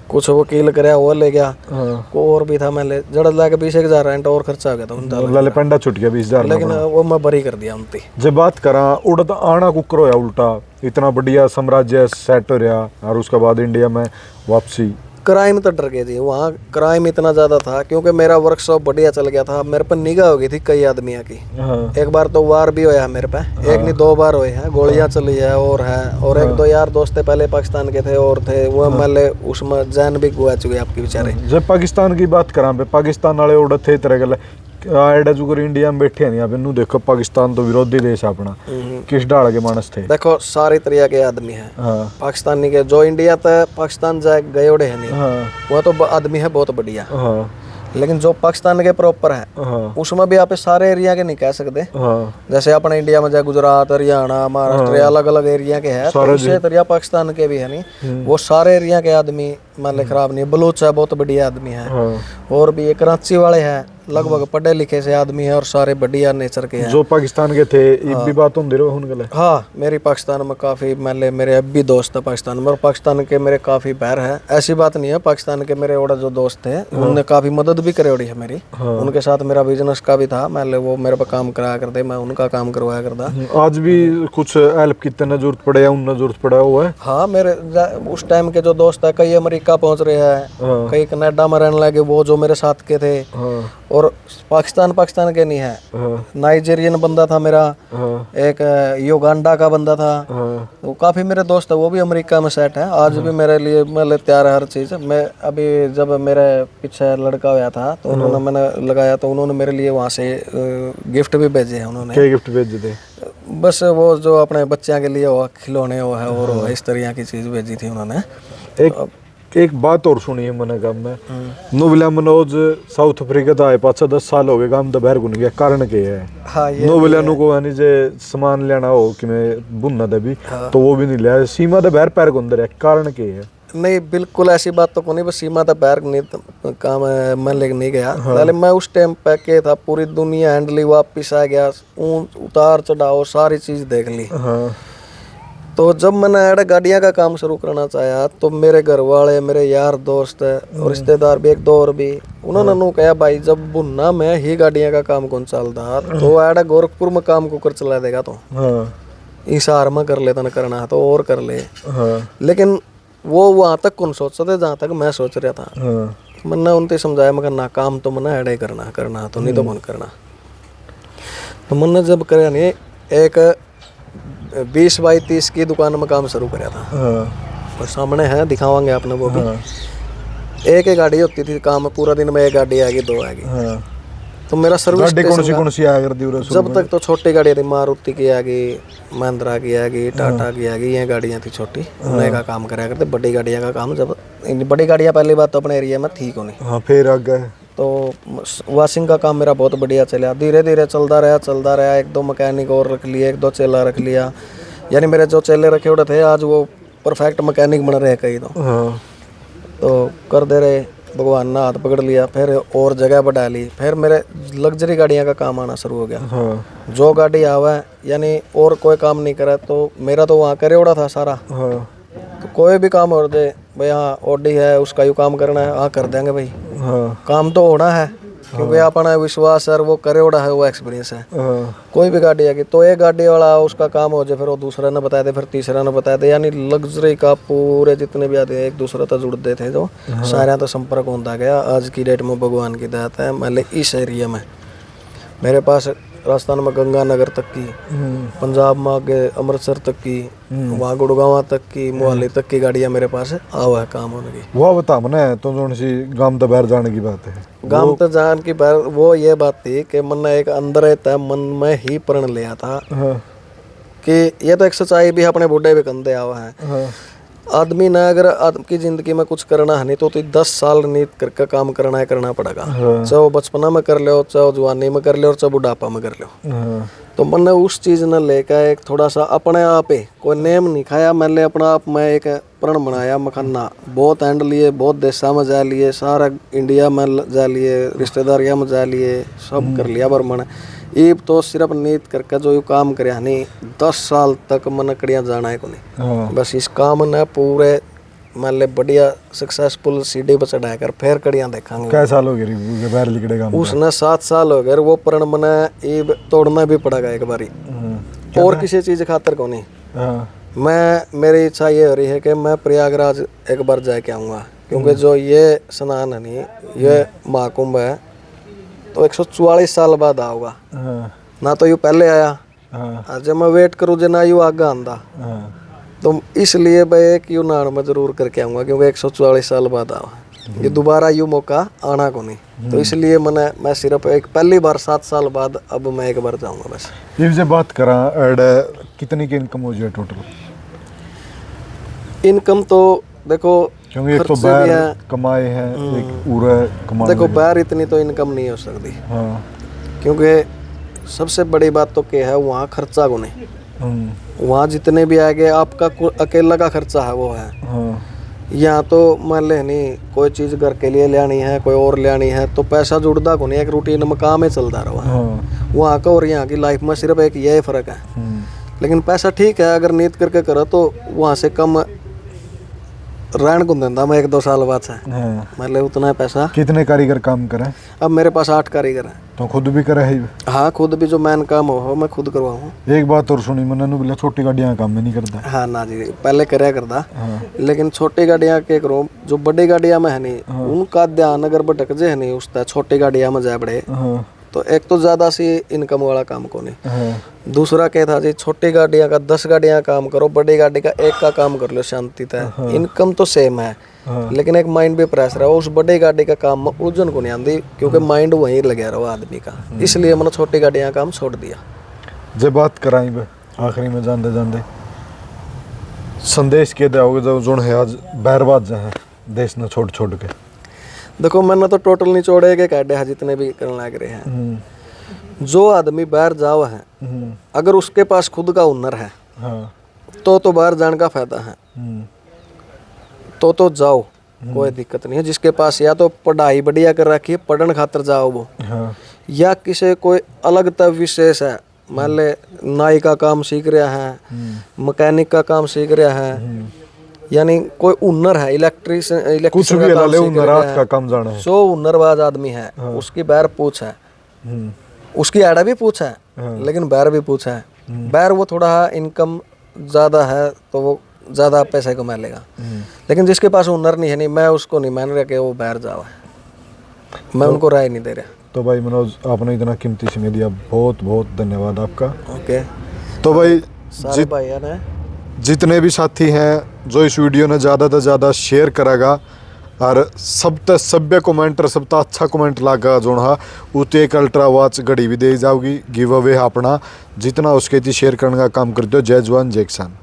कुछ वकील कराया वो ले गया, को और भी था, मैं ले जड़ ला के 20,000 रेंट और खर्चा हो गया था। लाले पंडा छुट गया 20,000, लेकिन वो मैं बरी कर दिया उनकी। जब बात करा उड़ता आना कुकर होया उल्टा, इतना बढ़िया साम्राज्य सेट हो रहा, और उसके बाद इंडिया में वापसी। क्राइम तो डर गए थे वहाँ, क्राइम इतना ज़्यादा था क्योंकि मेरा वर्कशॉप बढ़िया चल गया था। मेरे पर निगाह हो गई थी कई आदमियों की। एक बार तो वार भी होया मेरे पे, एक नहीं 2 बार हुए हैं, गोलियां चली है और है। और 1-2 यार दोस्त थे पहले पाकिस्तान के थे और थे वो, मतलब उसमें जान भी गुआ चुके आपके बेचारे। जब पाकिस्तान की बात करा पे, पाकिस्तान वाले उड़े थे तरह गल आड़ा जुगर इंडिया में बैठे नहीं। अब देखो पाकिस्तान तो विरोधी देश है अपना, किस डाल के मानस थे। देखो सारी तरह के आदमी हैं पाकिस्तानी के, जो इंडिया तक पाकिस्तान जाए गए उड़े है नहीं, वो तो आदमी है बहुत बढ़िया। लेकिन जो पाकिस्तान के प्रॉपर है उसमें भी आप सारे एरिया के नहीं कह सकते। जैसे अपने इंडिया में जाए गुजरात, हरियाणा, महाराष्ट्र, अलग अलग एरिया के हैं, तो इसी तरह पाकिस्तान के भी है नहीं, वो सारे एरिया के आदमी मतलब खराब नहीं। बलूच है बहुत बढ़िया आदमी है, और भी कराची वाले हैं, लगभग पढ़े लिखे से आदमी है और सारे बढ़िया नेचर के हैं। जो पाकिस्तान के थे एक भी बात होंदी रहो उनके लिए। हाँ मेरी पाकिस्तान में काफ़ी, मतलब मेरे अब भी दोस्त है पाकिस्तान में, और पाकिस्तान के मेरे काफ़ी पैर है। ऐसी बात नहीं है, पाकिस्तान के मेरे और जो दोस्त थे उन्होंने काफ़ी मदद भी करी है मेरी। उनके साथ मेरा बिजनेस का भी था, मतलब वो मेरे पे काम कराया करते, मैं उनका काम करवाया करता। आज भी कुछ हेल्प की तरह जरूरत पड़े या उन्हें जरूरत पड़ा हुआ है? हाँ मेरे उस टाइम के जो दोस्त है, कई अमेरिका पहुंच रहे हैं, कई कनाडा में रहने लगे, वो जो मेरे साथ के थे। और पाकिस्तान के नहीं है, नाइजीरियन बंदा था मेरा, एक युगांडा का बंदा था, वो काफ़ी मेरे दोस्त है, वो भी अमेरिका में सेट है। आज भी मेरे लिए मतलब तैयार है हर चीज़। मैं अभी जब मेरे पीछे लड़का हुआ था तो उन्होंने मैंने लगाया, तो उन्होंने मेरे लिए वहाँ से गिफ्ट भी भेजे हैं। उन्होंने क्या गिफ्ट भेजे थे? बस वो जो अपने बच्चों के लिए वो खिलौने वो है, और इस तरह की चीज़ भेजी थी उन्होंने। एक बात और सुनिए मैंने काम में, नोबिला मनोज साउथ अफ्रीका था आए 5-10 साल हो गए, काम तो बाहर गुन गया, कारण के है? हाँ ये नोबिला नु को यानी जे सामान लेना हो कि मैं बुनना दे भी, तो वो भी नहीं लिया, सीमा तो बाहर पैर गुंदर है, कारण के है? नहीं बिल्कुल ऐसी बात तो नहीं, बस सीमा था पैर नहीं काम मैं लेके नहीं गया। पहले मैं उस टाइम पे के था, पूरी दुनिया हैंडली, वापिस आ गया, उतार चढ़ाओ सारी चीज़ देख ली। तो जब मैंने ऐड गाड़ियाँ का काम शुरू करना चाहा, तो मेरे घर वाले, मेरे यार दोस्त और रिश्तेदार भी, 1-2 और भी, उन्होंने नू कहा भाई जब बुनना में ही गाड़ियाँ का काम कौन चलता, तो ऐड गोरखपुर में काम को कर चला देगा, तो हिसार में कर लेता न करना तो और कर ले। लेकिन वो वहाँ तक कौन सोचते थे जहाँ तक मैं सोच रहा था। मैंने उनसे समझाया, मगर ना काम तो मैंने ऐड करना तो नहीं तो कौन करना। तो मैंने जब कराया नहीं, एक 20 बाई 30 की दुकान में काम शुरू कराया था, और सामने है दिखावांगे आपने वो भी। एक ही गाड़ी होती थी काम, पूरा दिन में 1 गाड़ी आएगी 2 आएगी। तो मेरा सर्विस कौन सी आया करती है? जब तक तो छोटी गाड़ियाँ थी, मारुति की आ गई, महिंद्रा की आ गई, टाटा की आ गई, ये गाड़ियाँ थी छोटी, उन्हें का काम कराया करते। बड़ी गाड़ियाँ का काम, जब बड़ी गाड़ियाँ पहली बात तो अपने एरिया में थी को नहीं। हाँ फिर आगे तो वॉशिंग का काम मेरा बहुत बढ़िया चला, धीरे धीरे चलता रहा। 1-2 मैकेनिक और रख लिए, 1-2 चेला रख लिया, यानी मेरे जो चेले रखे उड़े थे आज वो परफेक्ट मैकेनिक बन रहे कई। तो कर दे रहे, भगवान ने हाथ पकड़ लिया, फिर और जगह पर डाली, फिर मेरे लग्जरी गाड़ियाँ का काम आना शुरू हो गया। हाँ जो गाड़ी आवा यानी और कोई काम नहीं करे तो मेरा तो वहाँ करेवड़ा था सारा। हाँ तो कोई भी काम हो जाए भाई, हाँ ऑडी है उसका यू काम करना है, हाँ कर देंगे भाई, हाँ काम तो होना है, क्योंकि अपना विश्वास है, वो करेवड़ा है, वो एक्सपीरियंस है। हाँ कोई भी गाड़ी आएगी तो एक गाड़ी वाला उसका काम हो जाए, फिर वो दूसरा ने बताया दे, फिर तीसरा ने बताया दे, यानी लग्जरी का पूरे जितने भी आते एक दूसरे तक जुड़ते थे जो सारे तो संपर्क होता गया। आज की डेट में भगवान की दात है, मान इस एरिया में मेरे पास राजस्थान में गंगानगर तक की, पंजाब में आगे अमृतसर तक की, वहाँ गुड़गांव तक की, मोहाली तक की गाड़ियाँ मेरे पास आवा है काम होने की। वो बता मने तो जोन सी गांव तो बाहर जाने की बात है। गांव तो जान की बार वो ये बात थी कि मन एक अंदर रहता है, मन में ही प्रण लिया था हाँ कि ये तो एक सच्चाई भी अपने बूढ़े भी कंधे आवा है। हाँ आदमी ने अगर आदमी की जिंदगी में कुछ करना है नहीं तो 10 साल नीत करके काम करना है, करना पड़ेगा। चाहे वो बचपना में कर लो, चाहे वो जवानी में कर लो, और चाहे बुढ़ापा में कर लो। हाँ तो मैंने उस चीज ने लेकर एक थोड़ा सा अपने आप ही कोई नेम नहीं खाया, मैंने अपना आप में एक प्रण बनाया मखन्ना। बहुत एंड लिए, बहुत देशा में जा लिए, सारा इंडिया में जा लिए, रिश्तेदारियाँ में जा लिए, सब कर लिया। पर मैंने ईब तो सिर्फ नीत करके जो यू काम करे नहीं, 10 साल तक मन कड़िया जाना है को नहीं। हाँ बस इस काम ने पूरे मान ले बढ़िया सक्सेसफुल सीढ़ी पर चढ़ा कर फिर कड़ियाँ देखांगे। कै साल हो गए रे बाहर लिखड़े काम उसने 7 साल हो गए, वो प्रण मने ईब तोड़ना भी पड़ेगा एक बारी, और किसी चीज खातर को नहीं। हाँ मैं मेरी इच्छा ये हो रही है कि मैं प्रयागराज एक बार जाके आऊँगा, क्योंकि जो ये स्नान है नहीं, ये महाकुंभ है, तो 144 साल बाद आऊँगा हाँ ना। तो यू पहले आया, हाँ आज मैं वेट करूँ जो ना यू आगे आंदा, हाँ तो इसलिए मैं एक यू नान में जरूर करके आऊँगा, क्योंकि 144 साल बाद आवा, ये दोबारा यू मौका आना को नहीं। तो इसलिए मैं सिर्फ एक पहली बार 7 साल बाद अब मैं एक बार जाऊँगा बस। ये से बात करा एड कितनी की इनकम हो जाए टोटल? इनकम तो देखो, क्योंकि एक तो खर्चे भी बाहर हैं। कमाए हैं, एक पूरा कमाए देखो बाहर इतनी तो इनकम नहीं हो सकती, हाँ क्योंकि सबसे बड़ी बात तो क्या है, वहाँ खर्चा को नहीं। वहाँ जितने भी आगे आपका अकेला का खर्चा है वो है। हाँ यहाँ तो मान ले नहीं कोई चीज़ घर के लिए लेनी है, कोई और लेनी है, तो पैसा जुड़ता को नहीं, एक रूटीन में काम ही चलता रहा। हाँ वहाँ का और यहाँ की लाइफ में सिर्फ एक यही फ़र्क है। लेकिन पैसा ठीक है, अगर नीत करके करो तो वहाँ से कम रहन को धंधा में 1-2 साल बाद है, हाँ मतलब उतना पैसा। कितने कारीगर काम करें? अब मेरे पास 8 कारीगर हैं। तो खुद भी करे है? हाँ खुद भी, जो मैन काम हो मैं खुद करवाऊँ। एक बात और सुनी मैंने बोला छोटी गाड़ियाँ काम में नहीं करता। हाँ ना जी, पहले करया करता, हाँ लेकिन छोटी गाड़ियाँ के करो, जो बड़ी गाड़ियाँ में है नहीं उनका ध्यान अगर भटक जाए नहीं उसका, छोटी गाड़ियाँ में जाए बड़े, हाँ तो एक तो ज़्यादा सी इनकम वाला काम को नहीं। हाँ दूसरा क्या था जी, छोटी गाड़ियाँ का 10 गाड़ियाँ काम करो, बड़ी गाड़ी का 1 का काम कर लो शांति तय। इनकम तो सेम है, लेकिन एक माइंड भी प्रेशर है, उस बड़ी गाड़ी का काम में उलझन को नहीं आती, क्योंकि माइंड वहीं लगे रहो आदमी का। इसलिए मैंने छोटी गाड़ियाँ काम छोड़ दिया। जब बात कराई बे आखिरी में जानते जानते संदेश के दोगे जो जोन है आज बर्बाद जहाँ देश ने छोड़ छोड़ के? देखो मैंने तो टोटल नहीं छोड़े के काटे हैं जितने भी करने लग रहे हैं। जो आदमी बाहर जाओ है, अगर उसके पास खुद का हुनर है हाँ तो बाहर जाने का फायदा है, तो जाओ, कोई दिक्कत नहीं है। जिसके पास या तो पढ़ाई बढ़िया कर रखी है, पढ़ने खातर जाओ वो, हाँ या किसी कोई अलग तब विशेष है, मान ले नाई का काम सीख रहा है, मैकेनिक का काम सीख रहा है, यानी कोई हुनर है, इलेक्ट्रिशियन कुछ भी का ले हुनरात का काम जाना है। सो हुनरबाज आदमी है, उसकी बैर पूछ है, उसकी आड़ा भी पूछ है, लेकिन बैर भी पूछ है। बैर वो थोड़ा इनकम ज़्यादा है तो वो ज़्यादा पैसे कमा लेगा, लेकिन जिसके पास हुनर नहीं है नहीं, मैं उसको नहीं मान रहा कि वो बाहर जाओ है, मैं उनको राय नहीं दे रहा। तो भाई मनोज आपने इतना कीमती समय दिया, बहुत बहुत धन्यवाद आपका। ओके तो भाई सारे भाई ने जितने भी साथी हैं जो इस वीडियो ने ज़्यादा से ज़्यादा शेयर करेगा और सब तक सभ्य कमेंटर सब तक अच्छा कमेंट लागा जो हा उते एक अल्ट्रा वॉच घड़ी भी दे जाओगी गिव अवे अपना, जितना उसके शेयर करने का काम करते हो। जय जवान जय किसान।